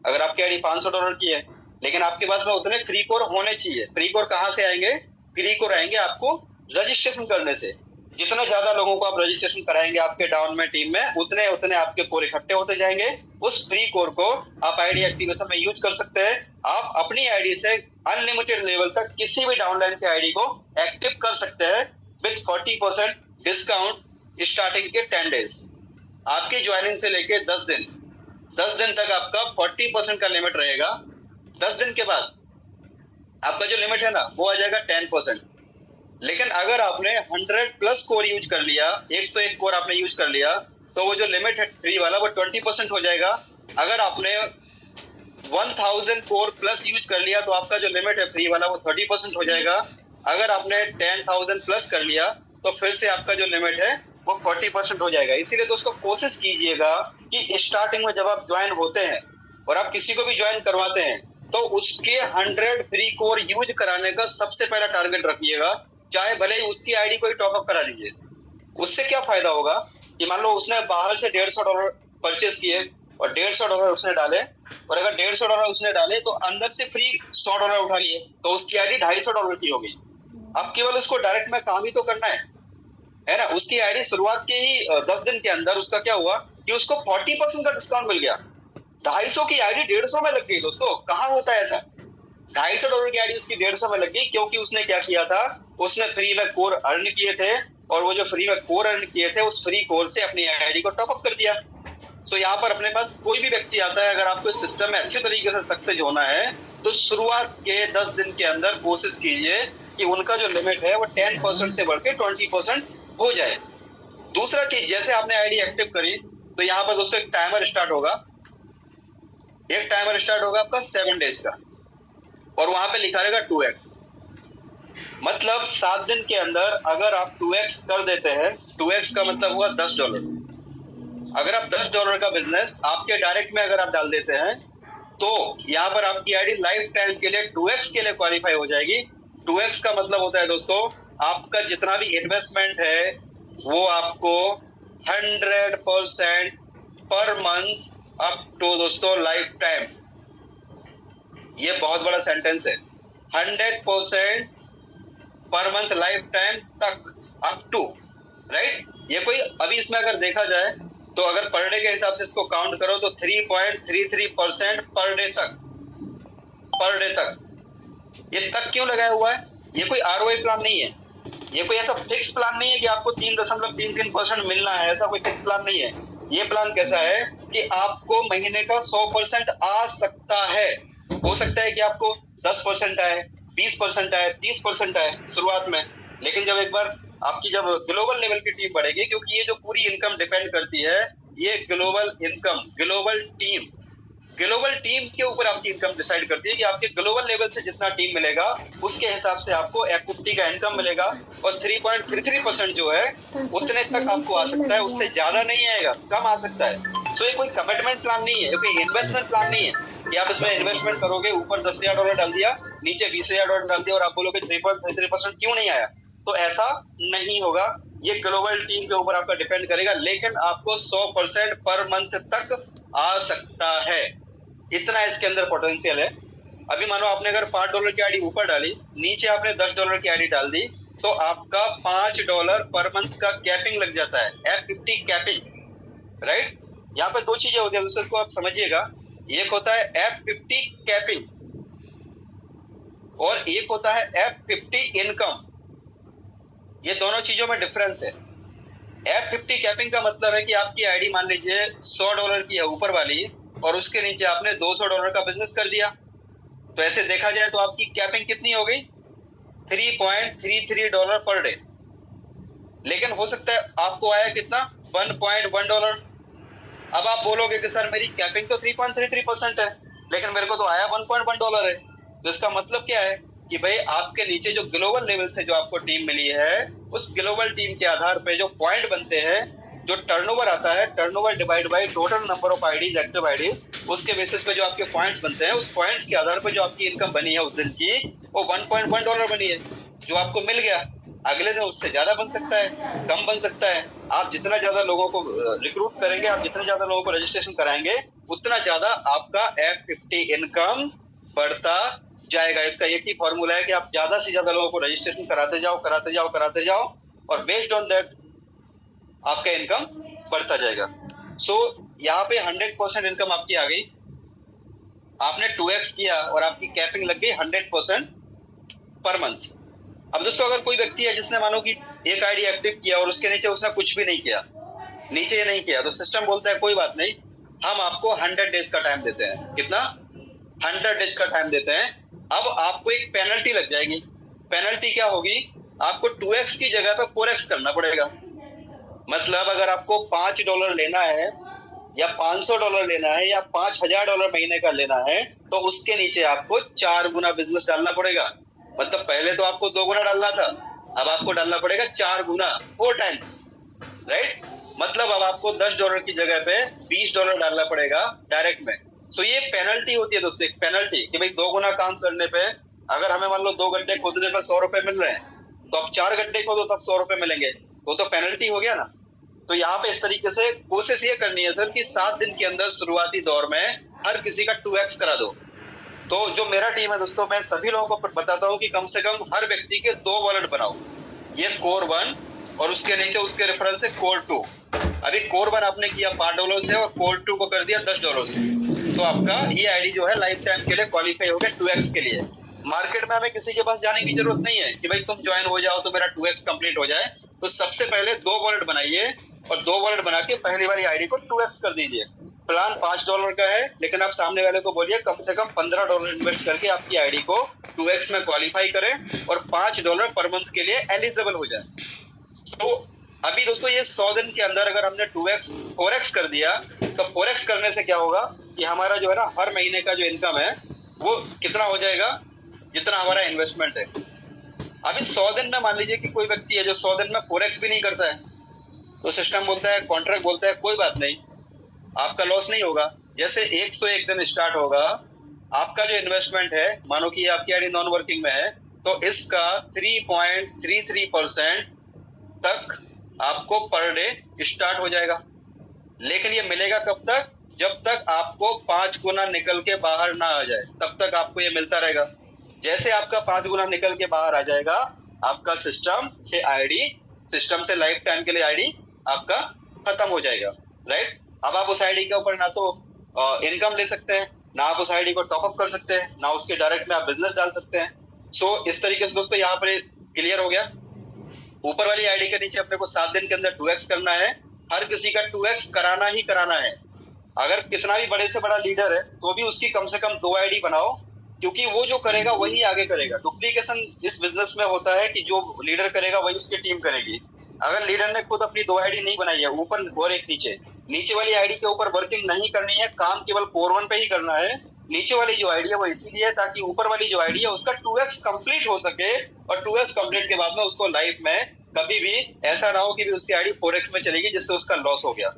अगर आपकी आईडी $500 की है लेकिन आपके पास में उतने फ्री कोर होने चाहिए। फ्री कोर कहाँ से आएंगे? फ्री कोर आएंगे आपको रजिस्ट्रेशन करने से। जितना ज्यादा लोगों को आप रजिस्ट्रेशन कराएंगे आपके डाउन में टीम में, उतने उतने आपके कोर इकट्ठे होते जाएंगे। उस फ्री कोर को आप आईडी एक्टिवेशन में यूज कर सकते हैं। आप अपनी आईडी से अनलिमिटेड लेवल तक किसी भी डाउनलाइन की आईडी को एक्टिव कर सकते हैं विथ 40% डिस्काउंट स्टार्टिंग के 10 डेज। आपकी ज्वाइनिंग से लेके 10 दिन तक आपका 40% का लिमिट रहेगा। 10 दिन के बाद आपका जो लिमिट है ना वो आ जाएगा 10%। लेकिन अगर आपने 100+ कोर यूज कर लिया, 101 कोर आपने यूज कर लिया, तो वो जो लिमिट है फ्री वाला वो 20% हो जाएगा। अगर आपने 1000 कोर प्लस यूज कर लिया तो आपका जो लिमिट है फ्री वाला वो 30% हो जाएगा। अगर आपने 10,000 प्लस कर लिया तो फिर से आपका जो लिमिट है वो 40% हो जाएगा। इसीलिए दोस्तों कोशिश कीजिएगा कि स्टार्टिंग में जब आप ज्वाइन होते हैं और आप किसी को भी ज्वाइन करवाते हैं तो उसके 100 फ्री कोर यूज कराने का सबसे पहला टारगेट रखिएगा, चाहे भले ही उसकी आईडी को ही टॉपअप करा दीजिए। उससे क्या फायदा होगा कि मान लो उसने बाहर से $150 परचेस किए और $150 उसने डाले, और अगर $150 उसने डाले तो अंदर से फ्री $100 उठा लिए, तो उसकी आईडी $250 की हो गई। अब केवल उसको डायरेक्ट में काम ही तो करना है ना। उसकी आईडी शुरुआत के ही 10 दिन के अंदर उसका क्या हुआ कि उसको 40% का डिस्काउंट मिल गया। 250 की आईडी 150 में लग गई। दोस्तों कहाँ होता है ऐसा? $250 की आईडी उसकी 150 में लग गई क्योंकि उसने क्या किया था, उसने फ्री में कोर अर्न किए थे और वो जो फ्री में कोर अर्न किए थे उस फ्री कोर से अपनी आईडी को टॉपअप कर दिया। सो यहाँ पर अपने पास कोई भी व्यक्ति आता है, अगर आपको इस सिस्टम में अच्छे तरीके से सक्सेस होना है तो शुरुआत के 10 दिन के अंदर कोशिश कीजिए कि उनका जो लिमिट है वो 10% से बढ़ के 20% हो जाए। दूसरा चीज, जैसे आपने आईडी एक्टिव करी तो यहाँ पर दोस्तों एक टाइमर स्टार्ट होगा। एक टाइमर स्टार्ट होगा आपका 7 डेज का और वहां पे लिखा रहेगा 2x। मतलब 7 दिन के अंदर अगर आप 2x कर देते हैं, 2x का मतलब हुआ $10। अगर आप $10 का बिजनेस आपके डायरेक्ट में अगर आप डाल देते हैं तो यहाँ पर आपकी आईडी लाइफ टाइम के लिए 2x के लिए क्वालिफाई हो जाएगी। 2x का मतलब होता है दोस्तों आपका जितना भी इन्वेस्टमेंट है वो आपको 100% पर मंथ अप टू दोस्तों लाइफ टाइम। ये बहुत बड़ा सेंटेंस है, 100% पर मंथ लाइफ टाइम तक अप टू, राइट। ये कोई अभी इसमें अगर देखा जाए तो अगर पर डे के हिसाब से इसको काउंट करो तो 3.33% पर डे तक। ये तक क्यों लगाया हुआ है? ये कोई ROI प्लान नहीं है, ये कोई ऐसा फिक्स प्लान नहीं है कि आपको 3.33% मिलना है, ऐसा कोई फिक्स प्लान नहीं है। ये प्लान कैसा है कि आपको महीने का 100% आ सकता है। हो सकता है कि आपको 10% आए, 20% आए, 30% आए शुरुआत में, लेकिन जब एक बार आपकी जब ग्लोबल लेवल की टीम बढ़ेगी, क्योंकि ये जो पूरी इनकम डिपेंड करती है, ये ग्लोबल इनकम, ग्लोबल टीम के ऊपर आपकी इनकम डिसाइड करती है कि आपके ग्लोबल लेवल से जितना टीम मिलेगा उसके हिसाब से आपको इक्विटी का इनकम मिलेगा, और 3.33% जो है उतने तक आपको आ सकता है, उससे ज्यादा नहीं आएगा, कम आ सकता है। सो ये कोई कमिटमेंट प्लान नहीं है, ये कोई इन्वेस्टमेंट प्लान नहीं है कि आप इसमें इन्वेस्टमेंट करोगे, ऊपर $10,000 डाल दिया, नीचे $20,000 डाल दिया और आप बोलोगे 3.33% क्यों नहीं आया। तो ऐसा नहीं होगा, ये ग्लोबल टीम के ऊपर आपका डिपेंड करेगा, लेकिन आपको 100% पर मंथ तक आ सकता है, इतना इसके अंदर पोटेंशियल है। अभी मानो आपने अगर $5 की आईडी ऊपर डाली, नीचे आपने $10 की आईडी डाल दी, तो आपका $5 पर मंथ का कैपिंग लग जाता है, F50 कैपिंग, राइट। यहाँ पे दो चीजें होती है, दूसरे को आप समझिएगा, एक होता है F50 कैपिंग और एक होता है F50 इनकम, ये दोनों चीजों में डिफरेंस है। F50 कैपिंग का मतलब है कि आपकी आईडी मान लीजिए $100 की है ऊपर वाली, और उसके नीचे आपने $200 का बिजनेस कर दिया, तो ऐसे देखा जाए तो आपकी कैपिंग कितनी हो गई, $3.33 पर डे। लेकिन हो सकता है आपको आया कितना, $1.1। अब आप बोलोगे कि सर मेरी कैपिंग तो 3.33% है, लेकिन मेरे को तो आया $1.1 है। तो इसका मतलब क्या है कि भाई आपके नीचे जो ग्लोबल लेवल से जो आपको टीम मिली है, उस ग्लोबल टीम के आधार पे जो पॉइंट बनते हैं, जो टर्नओवर आता है, turnover divide by total number of IDs, active IDs, उसके बेसिस पे जो आपके पॉइंट्स बनते हैं, उस पॉइंट्स के आधार पे जो आपकी इनकम बनी है उस दिन की, वो $1.1 बनी है, जो आपको मिल गया। अगले दिन उससे ज्यादा बन सकता है, कम बन सकता है। आप जितना ज्यादा लोगों को रिक्रूट करेंगे, आप जितने ज्यादा लोगों को रजिस्ट्रेशन कराएंगे, उतना ज्यादा आपका F50 इनकम बढ़ता जाएगा। इसका एक ही फॉर्मूला है कि आप ज्यादा से ज्यादा लोगों को रजिस्ट्रेशन कराते जाओ, और बेस्ड ऑन दैट आपका इनकम बढ़ता जाएगा। सो यहाँ पे 100% इनकम आपकी आ गई, आपने 2x किया और आपकी कैपिंग लग गई 100% पर मंथ। अब दोस्तों अगर कोई व्यक्ति है जिसने मानो कि एक आईडी एक्टिव किया और उसके नीचे उसने कुछ भी नहीं किया, नीचे ये नहीं किया, तो सिस्टम बोलता है कोई बात नहीं, हम आपको 100 डेज का टाइम देते हैं। कितना, 100 डेज का टाइम देते हैं। अब आपको एक पेनल्टी लग जाएगी। पेनल्टी क्या होगी, आपको 2x की जगह पे 4x करना पड़ेगा। मतलब अगर आपको $5 लेना है या $500 लेना है या $5,000 महीने का लेना है, तो उसके नीचे आपको 4 गुना बिजनेस डालना पड़ेगा। मतलब पहले तो आपको 2 गुना डालना था, अब आपको डालना पड़ेगा 4 गुना, 4 टाइम्स, राइट। मतलब अब आपको $10 की जगह पे $20 डालना पड़ेगा डायरेक्ट में। सो ये पेनल्टी होती है दोस्तों, एक पेनल्टी कि भाई 2 गुना काम करने पे, अगर हमें मान लो 2 गड्ढे खोदने पर $100 मिल रहे हैं, तो अब 4 गड्ढे खोदो तब $100 मिलेंगे, तो पेनल्टी हो गया ना। तो यहाँ पे इस तरीके से कोशिश ये करनी है सर कि 7 दिन के अंदर शुरुआती दौर में हर किसी का 2x करा दो। तो जो मेरा टीम है दोस्तों, मैं सभी लोगों को बताता हूँ कि कम से कम हर व्यक्ति के 2 वॉलेट बनाओ, ये कोर 1 और उसके नीचे उसके रेफरेंस से कोर 2। अभी कोर 1 आपने किया $5 से और कोर 2 को कर दिया $10 से, तो आपका ये आईडी जो है लाइफ टाइम के लिए क्वालिफाई हो गया 2x के लिए। मार्केट में हमें किसी के पास जाने की जरूरत नहीं है कि भाई तुम ज्वाइन हो जाओ तो मेरा 2x कंप्लीट हो जाए। तो सबसे पहले 2 वॉलेट बनाइए और 2 वॉलेट बना के पहली वाली आईडी को 2x कर दीजिए। प्लान $5 का है, लेकिन आप सामने वाले को बोलिए कम से कम $15 इन्वेस्ट करके आपकी आईडी को 2x में क्वालिफाई करें और $5 पर मंथ के लिए एलिजिबल हो जाए। तो अभी दोस्तों ये 100 दिन के अंदर अगर हमने 2x 4x कर दिया, तो 4x करने से क्या होगा कि हमारा जो है ना हर महीने का जो इनकम है वो कितना हो जाएगा, जितना हमारा इन्वेस्टमेंट है। अभी 100 दिन में मान लीजिए कि कोई व्यक्ति है जो 100 दिन में 4x भी नहीं करता है, तो सिस्टम बोलता है, कॉन्ट्रैक्ट बोलता है कोई बात नहीं, आपका लॉस नहीं होगा। जैसे 101 दिन स्टार्ट होगा, आपका जो इन्वेस्टमेंट है, मानो कि आपकी आईडी नॉन वर्किंग में है, तो इसका 3.33% तक आपको पर डे स्टार्ट हो जाएगा। लेकिन ये मिलेगा कब तक, जब तक आपको 5 गुना निकल के बाहर ना आ जाए, तब तक आपको ये मिलता रहेगा। जैसे आपका 5 गुना निकल के बाहर आ जाएगा, आपका सिस्टम से लाइफ टाइम के लिए आईडी आपका खत्म हो जाएगा, राइट। अब आप उस आईडी के ऊपर ना तो इनकम ले सकते हैं, ना आप उस आईडी को टॉपअप कर सकते हैं, ना उसके डायरेक्ट में आप बिजनेस डाल सकते हैं। सो इस तरीके से दोस्तों यहाँ पर क्लियर हो गया। ऊपर वाली आईडी के नीचे अपने को 7 दिन के अंदर 2x करना है, हर किसी का 2x कराना है। अगर कितना भी बड़े से बड़ा लीडर है तो भी उसकी कम से कम 2 आईडी बनाओ, क्योंकि वो जो करेगा वही आगे करेगा। डुप्लीकेशन इस बिजनेस में होता है कि जो लीडर करेगा वही उसकी टीम करेगी। अगर लीडर ने खुद अपनी 2 आईडी नहीं बनाई है, ऊपर और एक नीचे, नीचे वाली आईडी के ऊपर वर्किंग नहीं करनी है, काम केवल कोर 1 पे ही करना है। नीचे वाली जो आईडी है वो इसीलिए है ताकि ऊपर वाली जो आईडी है उसका 2x कंप्लीट हो सके, और 2x कंप्लीट के बाद में उसको लाइफ में कभी भी ऐसा ना हो कि भी उसकी आईडी 4x में चलेगी जिससे उसका लॉस हो गया।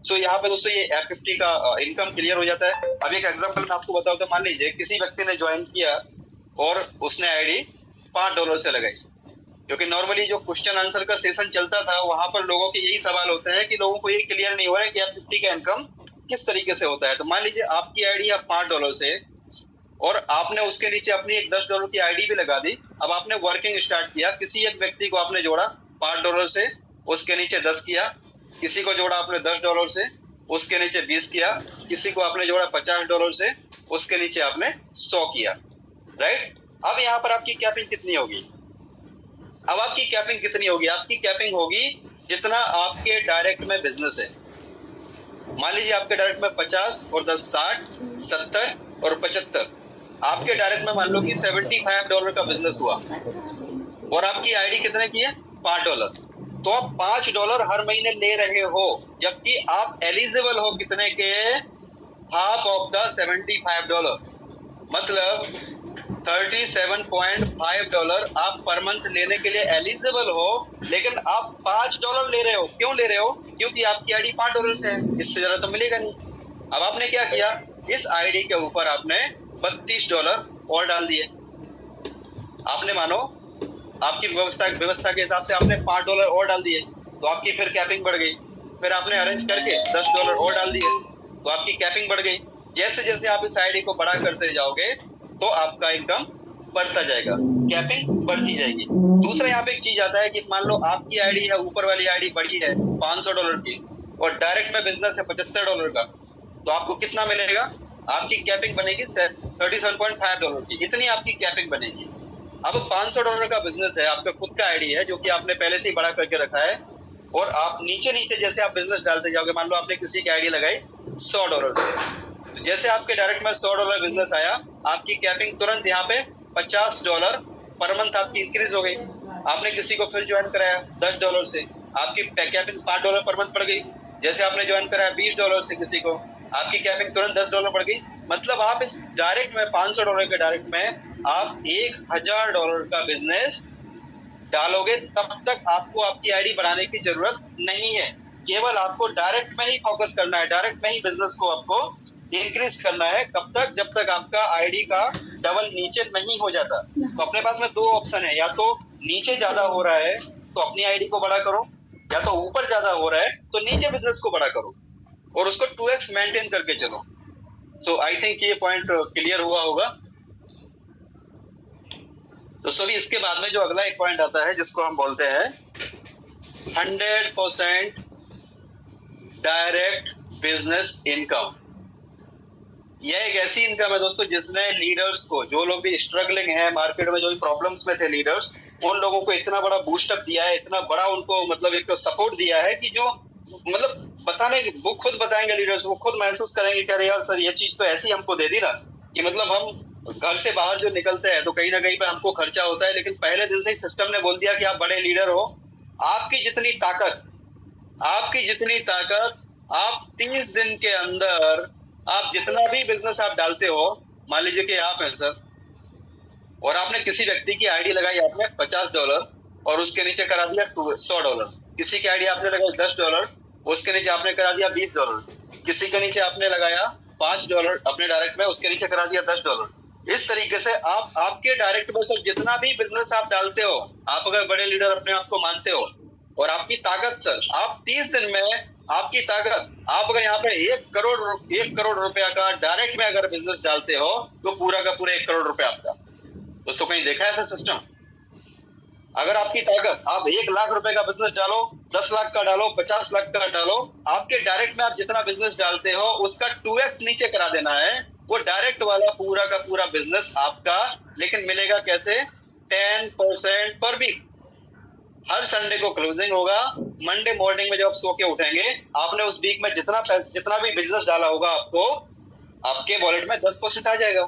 सो यहाँ पे दोस्तों ये F50 का इनकम क्लियर हो जाता है। अब एक एग्जांपल मैं आपको बताऊं तो मान लीजिए किसी व्यक्ति ने ज्वाइन किया और उसने आईडी $5 से लगाई, क्योंकि नॉर्मली जो क्वेश्चन आंसर का सेशन चलता था वहां पर लोगों के यही सवाल होते हैं कि लोगों को ये क्लियर नहीं हो रहा है कि F50 का इनकम किस तरीके से होता है। तो मान लीजिए आपकी आईडी है $5 से और आपने उसके नीचे अपनी एक $10 की आईडी भी लगा दी। अब आपने वर्किंग स्टार्ट किया, किसी एक व्यक्ति को आपने जोड़ा $5 से, उसके नीचे 10 किया, किसी को जोड़ा आपने $10 से, उसके नीचे 20 किया, किसी को आपने जोड़ा $50 से, उसके नीचे आपने 100 किया, राइट। अब यहाँ पर आपकी कैपिंग कितनी होगी? अब आपकी कैपिंग कितनी होगी? आपकी कैपिंग होगी जितना आपके डायरेक्ट में बिजनेस है। मान लीजिए आपके डायरेक्ट में 50 और 10 60 70 और 75, आपके डायरेक्ट में मान लो कि $75 का बिजनेस हुआ और आपकी आईडी कितने की है? $5। तो आप $5 हर महीने ले रहे हो, जबकि आप एलिजिबल हो कितने के? हाफ ऑफ द $75, मतलब $37.5 आप पर मंथ लेने के लिए एलिजिबल हो, लेकिन आप $5 ले रहे हो। क्यों ले रहे हो? क्योंकि आपकी आईडी $5 से है, इससे ज्यादा तो मिलेगा नहीं। अब आपने क्या किया? इस आईडी के ऊपर आपने $32 और डाल दिए। आपने मानो आपकी व्यवस्था के हिसाब से आपने $5 और डाल दिए, तो आपकी फिर कैपिंग बढ़ गई। फिर आपने अरेंज करके $10 और डाल दिए, तो आपकी कैपिंग बढ़ गई। जैसे जैसे आप इस आईडी को बड़ा करते जाओगे तो आपका इनकम बढ़ता जाएगा, कैपिंग बढ़ती जाएगी। दूसरा यहाँ पे एक चीज आता है कि मान लो आपकी आईडी है, ऊपर वाली आईडी बड़ी है $500 की और डायरेक्ट में बिजनेस है $75 का, तो आपको कितना मिलेगा? आपकी कैपिंग बनेगी $37.5 की, इतनी आपकी कैपिंग बनेगी। अब $500 का बिजनेस है, आपका खुद का आईडी है जो कि आपने पहले से ही बड़ा करके रखा है, और आप नीचे नीचे जैसे आप बिजनेस डालते जाओगे, मान लो आपने किसी की आईडी लगाई $100 से, तो जैसे आपके डायरेक्ट में $100 बिजनेस आया, आपकी कैपिंग तुरंत यहाँ पे $50 पर मंथ आपकी इंक्रीज हो गई। आपने किसी को फिर ज्वाइन कराया $10 से, आपकी कैपिंग $5 पर मंथ बढ़ गई। जैसे आपने ज्वाइन कराया $20 से किसी को, आपकी कैपिंग तुरंत $10 बढ़ गई। मतलब आप इस डायरेक्ट में $500 के डायरेक्ट में आप $1000 का बिजनेस डालोगे, तब तक आपको आपकी आईडी बढ़ाने की जरूरत नहीं है। केवल आपको डायरेक्ट में ही फोकस करना है, डायरेक्ट में ही बिजनेस को आपको इंक्रीज करना है। कब तक? जब तक आपका आईडी का डबल नीचे नहीं हो जाता। तो अपने पास में 2 ऑप्शन है, या तो नीचे ज्यादा हो रहा है तो अपनी आईडी को बड़ा करो, या तो ऊपर ज्यादा हो रहा है तो नीचे बिजनेस को बड़ा करो और उसको 2x मेंटेन करके चलो। सो आई थिंक ये पॉइंट क्लियर हुआ होगा। तो सभी इसके बाद में जो अगला एक पॉइंट आता है जिसको हम बोलते हैं 100% डायरेक्ट बिजनेस इनकम। यह एक ऐसी इनकम है दोस्तों जिसने लीडर्स को, जो लोग भी स्ट्रगलिंग है मार्केट में, जो भी प्रॉब्लम्स में थे लीडर्स, उन लोगों को इतना बड़ा बूस्टअप दिया है, इतना बड़ा उनको मतलब एक सपोर्ट दिया है कि जो मतलब बताने, वो खुद बताएंगे लीडर्स, वो खुद महसूस करेंगे कि अरे यार सर ये चीज तो ऐसी हमको दे दी ना कि मतलब हम घर से बाहर जो निकलते हैं तो कहीं ना कहीं पे हमको खर्चा होता है, लेकिन पहले दिन से ही सिस्टम ने बोल दिया कि आप बड़े लीडर हो, आपकी जितनी ताकत आप 30 दिन के अंदर आप जितना भी बिजनेस आप डालते हो, मान लीजिए कि आप हैं सर और आपने किसी व्यक्ति की आईडी लगाई आपने $50 और उसके नीचे करा दिया $100, किसी की आईडी आपने लगाई $10, उसके नीचे आपने करा दिया $20, किसी के नीचे आपने लगाया $5 अपने डायरेक्ट में, उसके नीचे करा दिया $10। इस तरीके से आप आपके डायरेक्ट में सर जितना भी बिजनेस आप डालते हो, आप अगर बड़े लीडर अपने आप को मानते हो, और आपकी ताकत सर, आप 30 दिन में आपकी ताकत, आप अगर यहाँ पे 1 करोड़ रुपया का डायरेक्ट में अगर बिजनेस डालते हो तो पूरा का पूरा 1 करोड़ रुपया आपका। दोस्तों कहीं देखा है ऐसा सिस्टम? अगर आपकी ताकत, आप 1 लाख रुपए का बिजनेस डालो, 10 लाख का डालो, 50 लाख का डालो, आपके डायरेक्ट में आप जितना बिजनेस डालते हो उसका 2x नीचे करा देना है, वो डायरेक्ट वाला पूरा का पूरा बिजनेस आपका। लेकिन मिलेगा कैसे? 10% पर वीक। हर संडे को क्लोजिंग होगा, मंडे मॉर्निंग में जब आप सो के उठेंगे, आपने उस वीक में जितना भी बिजनेस डाला होगा आपको, आपके वॉलेट में 10% आ जाएगा,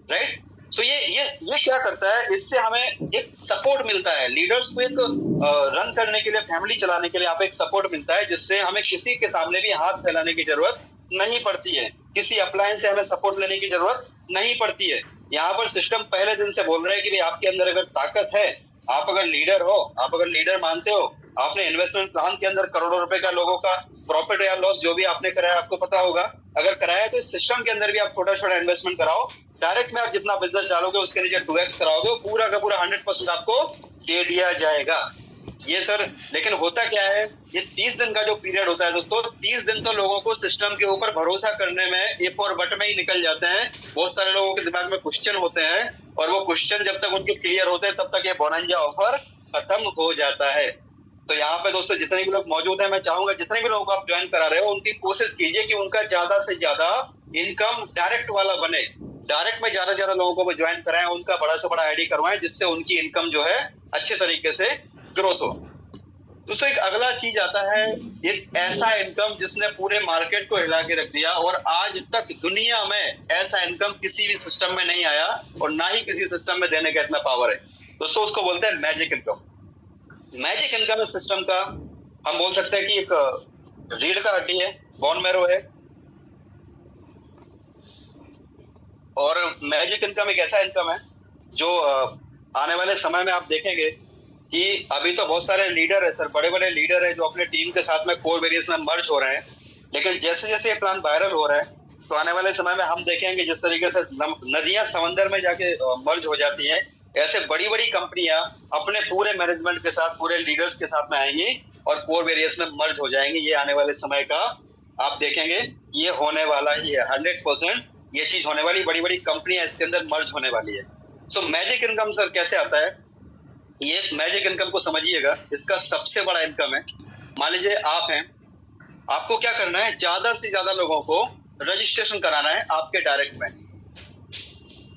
राइट। तो ये क्या करता है, इससे हमें एक सपोर्ट मिलता है, लीडर्स को एक रन करने के लिए, फैमिली चलाने के लिए आप एक सपोर्ट मिलता है, जिससे हमें किसी के सामने भी हाथ फैलाने की जरूरत नहीं पड़ती है, किसी अप्लायंस से हमें सपोर्ट लेने की जरूरत नहीं पड़ती है। यहाँ पर सिस्टम पहले दिन से बोल रहा है कि भाई आपके अंदर अगर ताकत है, आप अगर लीडर हो, आप अगर लीडर मानते हो, आपने इन्वेस्टमेंट प्लान के अंदर करोड़ों रुपए का लोगों का प्रॉफिट या लॉस जो भी आपने कराया आपको पता होगा, अगर कराया तो इस सिस्टम के अंदर भी आप छोटा छोटा इन्वेस्टमेंट कराओ, डायरेक्ट में आप जितना बिजनेस डालोगे उसके नीचे 2x कराओगे, पूरा का पूरा 100% आपको दे दिया जाएगा। ये सर, लेकिन होता क्या है, ये 30 दिन का जो पीरियड होता है दोस्तों, 30 दिन तो लोगों को सिस्टम के ऊपर भरोसा करने में इफ और बट में ही निकल जाते हैं। बहुत सारे लोगों के दिमाग में क्वेश्चन होते हैं, और वो क्वेश्चन जब तक उनके क्लियर होते हैं तब तक ये बोनंजा ऑफर खत्म हो जाता है। तो यहाँ पे दोस्तों जितने भी लोग मौजूद हैं, मैं चाहूंगा जितने भी लोगों को आप ज्वाइन करा रहे हो, उनकी कोशिश कीजिए कि उनका ज्यादा से ज्यादा इनकम डायरेक्ट वाला बने, डायरेक्ट में ज्यादा से ज्यादा लोगों को ज्वाइन कराएं, उनका बड़ा से बड़ा आईडी करवाएं, जिससे उनकी इनकम जो है अच्छे तरीके से ग्रोथ हो। दोस्तों एक अगला चीज आता है, एक ऐसा इनकम जिसने पूरे मार्केट को हिला के रख दिया, और आज तक दुनिया में ऐसा इनकम किसी भी सिस्टम में नहीं आया, और ना ही किसी सिस्टम में देने का इतना पावर है दोस्तों, उसको बोलते हैं मैजिक इनकम। मैजिक इनकम इस सिस्टम का हम बोल सकते हैं कि एक रीढ़ का हड्डी है, बोन मैरो है, और मैजिक इनकम एक ऐसा इनकम है जो आने वाले समय में आप देखेंगे कि अभी तो बहुत सारे लीडर है सर, बड़े बड़े लीडर है जो अपने टीम के साथ में कोर वेरिएंस में मर्ज हो रहे हैं, लेकिन जैसे जैसे ये प्लान वायरल हो रहा है, तो आने वाले समय में हम देखेंगे जिस तरीके से नदियां समंदर में जाके मर्ज हो जाती हैं, ऐसे बड़ी बड़ी कंपनियां अपने पूरे मैनेजमेंट के साथ, पूरे लीडर्स के साथ में आएंगी और कोर वेरिएंस में मर्ज हो जाएंगी। ये आने वाले समय का आप देखेंगे, ये होने वाला ही है, 100% ये चीज होने वाली, बड़ी बड़ी कंपनियां इसके अंदर मर्ज होने वाली है। सो मैजिक इनकम सर कैसे आता है, ये मैजिक इनकम को समझिएगा, इसका सबसे बड़ा इनकम है, मान लीजिए आप हैं, आपको क्या करना है, ज्यादा से ज्यादा लोगों को रजिस्ट्रेशन कराना है आपके डायरेक्ट में,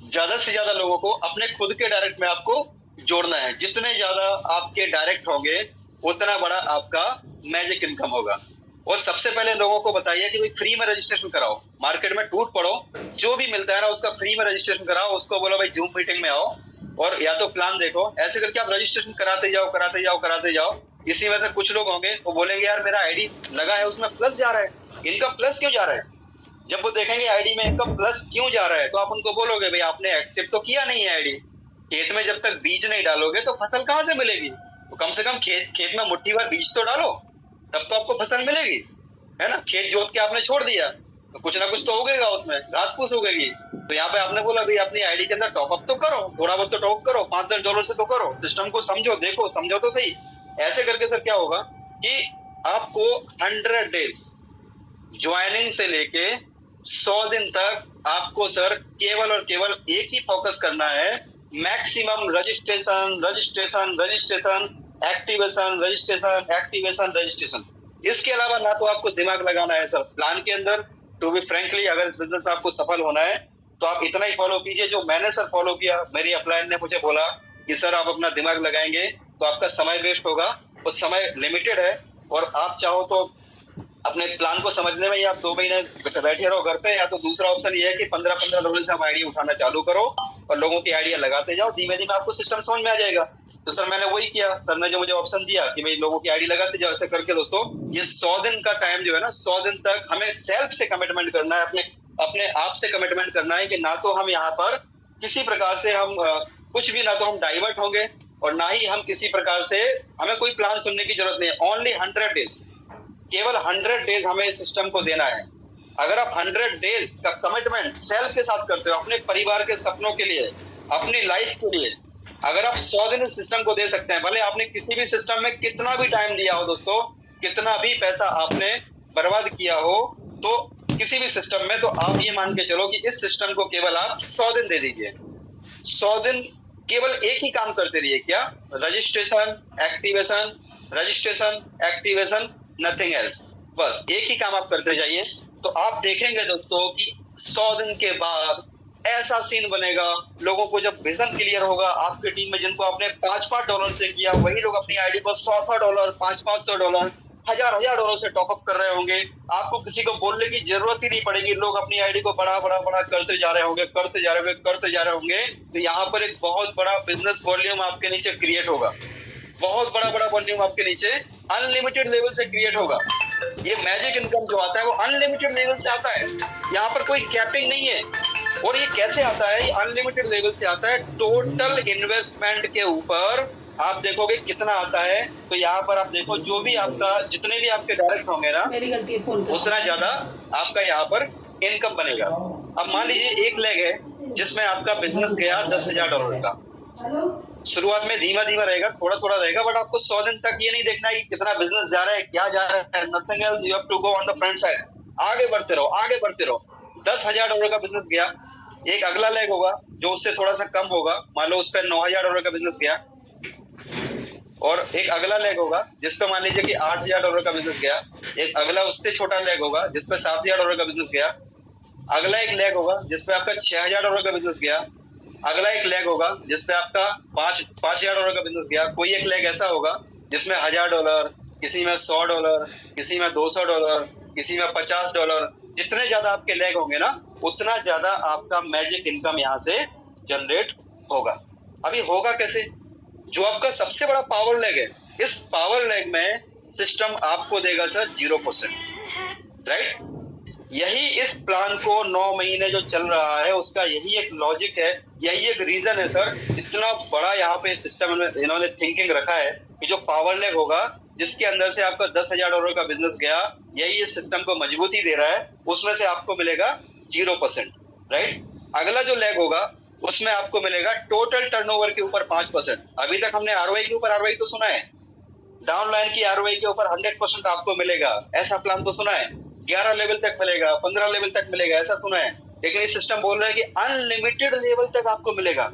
ज्यादा से ज्यादा लोगों को अपने खुद के डायरेक्ट में आपको जोड़ना है, जितने ज्यादा आपके डायरेक्ट होंगे उतना बड़ा आपका मैजिक इनकम होगा। और सबसे पहले लोगों को बताइए कि भाई फ्री में रजिस्ट्रेशन कराओ, मार्केट में टूट पड़ो, जो भी मिलता है ना उसका फ्री में रजिस्ट्रेशन कराओ, उसको बोलो भाई जूम मीटिंग में आओ और या तो प्लान देखो, ऐसे करके आप रजिस्ट्रेशन कराते जाओ कराते जाओ कराते जाओ। इसी वजह से कुछ लोग होंगे वो बोलेंगे यार मेरा आईडी लगा है उसमें प्लस जा रहा है, इनकम प्लस क्यों जा रहा है, जब वो देखेंगे आईडी में इनकम प्लस क्यों जा रहा है, तो आप उनको बोलोगे भाई आपने एक्टिव तो किया नहीं है आईडी, खेत में जब तक बीज नहीं डालोगे तो फसल कहाँ से मिलेगी, तो कम से कम खेत में मुट्ठी भर बीज तो डालो, तब तो आपको फसल मिलेगी, है ना। खेत जोत के आपने छोड़ दिया तो कुछ ना कुछ तो उगेगा, उसमें घास फूस उगेगी। तो यहाँ पे आपने बोला भाई अपनी आईडी के अंदर टॉपअप तो करो, थोड़ा बहुत तो टॉप करो, $5-10 से तो करो, सिस्टम को समझो, देखो समझो तो सही। ऐसे करके सर क्या होगा कि आपको 100 डेज ज्वाइनिंग से लेके 100 दिन तक आपको सर केवल और केवल एक ही फोकस करना है, maximum registration registration registration activation registration activation registration. इसके अलावा ना तो आपको दिमाग लगाना है सर प्लान के अंदर। टू बी फ्रेंकली अगर इस बिजनेस में आपको सफल होना है तो आप इतना ही फॉलो कीजिए जो मैंने सर फॉलो किया। मेरी अपलायन ने मुझे बोला कि सर आप अपना दिमाग लगाएंगे तो आपका समय वेस्ट होगा, और समय लिमिटेड है, और आप चाहो तो अपने प्लान को समझने में ही आप 2 महीने बैठे रहो घर पे, या तो दूसरा ऑप्शन ये है कि $15-15 से आप आइडिया उठाना चालू करो और लोगों की आइडिया लगाते जाओ, धीमे धीमे आपको सिस्टम समझ में आ जाएगा। तो सर मैंने वही किया, सर ने जो मुझे ऑप्शन दिया कि भाई लोगों की आईडी लगाते जाओ, ऐसे करके दोस्तों ये 100 दिन का टाइम जो है ना, 100 दिन तक हमें सेल्फ से कमिटमेंट करना है, अपने आप से कमिटमेंट करना है कि ना तो हम यहाँ पर किसी प्रकार से हम कुछ भी, ना तो हम डाइवर्ट होंगे और ना ही हम किसी प्रकार से, हमें कोई प्लान सुनने की जरूरत नहीं है। ओनली 100 डेज, केवल 100 डेज हमें इस सिस्टम को देना है। अगर आप 100 डेज का कमिटमेंट सेल्फ के साथ करते हो, अपने परिवार के सपनों के लिए, अपनी लाइफ के लिए, अगर आप 100 दिन इस सिस्टम को दे सकते हैं, भले आपने किसी भी सिस्टम में कितना भी टाइम दिया हो दोस्तों, कितना भी पैसा आपने बर्बाद किया हो, तो किसी भी सिस्टम में, तो आप ये मान के चलो कि इस सिस्टम को केवल आप 100 दिन दे दीजिए। 100 दिन केवल एक ही काम करते रहिए, क्या, registration activation registration activation, nothing else, बस एक ही काम आप करते जाइए। तो आप देखेंगे दोस्तों कि 100 दिन के बाद ऐसा सीन बनेगा, लोगों को जब विजन क्लियर होगा, आपके टीम में जिनको आपने $5-5 से किया, वही लोग अपनी आईडी पर $100-100 $500-500 हजार हजार डॉलर से टॉपअप कर रहे होंगे। आपको किसी को बोलने की जरूरत ही नहीं पड़ेगी, लोग अपनी आईडी को बड़ा बड़ा बड़ा करते जा रहे होंगे, करते जा रहे होंगे, करते जा रहे होंगे। तो यहाँ पर एक बहुत बड़ा बिजनेस वॉल्यूम आपके नीचे क्रिएट होगा, बहुत बड़ा बड़ा वॉल्यूम आपके नीचे अनलिमिटेड लेवल से क्रिएट होगा। ये मैजिक इनकम जो आता है वो अनलिमिटेड लेवल से आता है, यहाँ पर कोई कैपिंग नहीं है। और ये कैसे आता है? ये अनलिमिटेड लेवल से आता है टोटल इन्वेस्टमेंट के ऊपर। आप देखोगे कितना आता है, तो यहाँ पर आप देखो जो भी आपका जितने भी आपके डायरेक्ट होंगे ना, उतना ज्यादा आपका यहाँ पर इनकम बनेगा। अब मान लीजिए एक लेग है जिसमें आपका बिजनेस गया $10,000 का। शुरुआत में धीमा धीमा रहेगा, थोड़ा थोड़ा रहेगा, बट आपको 100 दिन तक ये नहीं देखना है कि कितना बिजनेस जा रहा है, क्या जा रहा है। Nothing else, you have to go on the front side. आगे बढ़ते रहो, आगे बढ़ते रहो। $10,000 का बिजनेस गया, एक अगला लेग होगा जो उससे थोड़ा सा कम होगा, मान लो उस पर $9,000 का बिजनेस गया। और एक अगला लेग होगा जिसपे मान लीजिए कि $8,000 का बिजनेस गया। एक अगला उससे छोटा लेग होगा जिसपे $7,000 का बिजनेस गया। अगला एक लेग होगा जिसपे आपका $6,000 का बिजनेस गया। अगला एक लेग होगा जिसपे आपका $5,000 का बिजनेस गया। कोई एक लेग ऐसा होगा जिसमें $1,000, किसी में $100, किसी में $200, किसी में $50। जितने ज्यादा आपके लेग होंगे ना, उतना ज्यादा आपका मैजिक इनकम यहाँ से जनरेट होगा। अभी होगा कैसे? जो आपका सबसे बड़ा पावर लेग है, इस पावर लेग में सिस्टम आपको देगा सर 0%, राइट। यही इस प्लान को 9 महीने जो चल रहा है उसका यही एक लॉजिक है, यही एक रीजन है सर। इतना बड़ा यहाँ पे सिस्टम इन्होंने थिंकिंग रखा है कि जो पावर लेग होगा जिसके अंदर से आपका $10,000 का बिजनेस गया, यही इस सिस्टम को मजबूती दे रहा है, उसमें से आपको मिलेगा 0%, राइट। अगला जो लेग होगा उसमें आपको मिलेगा टोटल टर्नओवर के ऊपर 5%। अभी तक हमने आरओआई के ऊपर आरओआई तो सुना है, डाउनलाइन की आरओआई के ऊपर 100% आपको मिलेगा, ऐसा प्लान तो सुना है। 11 लेवल तक मिलेगा, 15 लेवल तक मिलेगा, ऐसा सुना है। लेकिन ये सिस्टम बोल रहा है कि अनलिमिटेड लेवल तक आपको मिलेगा।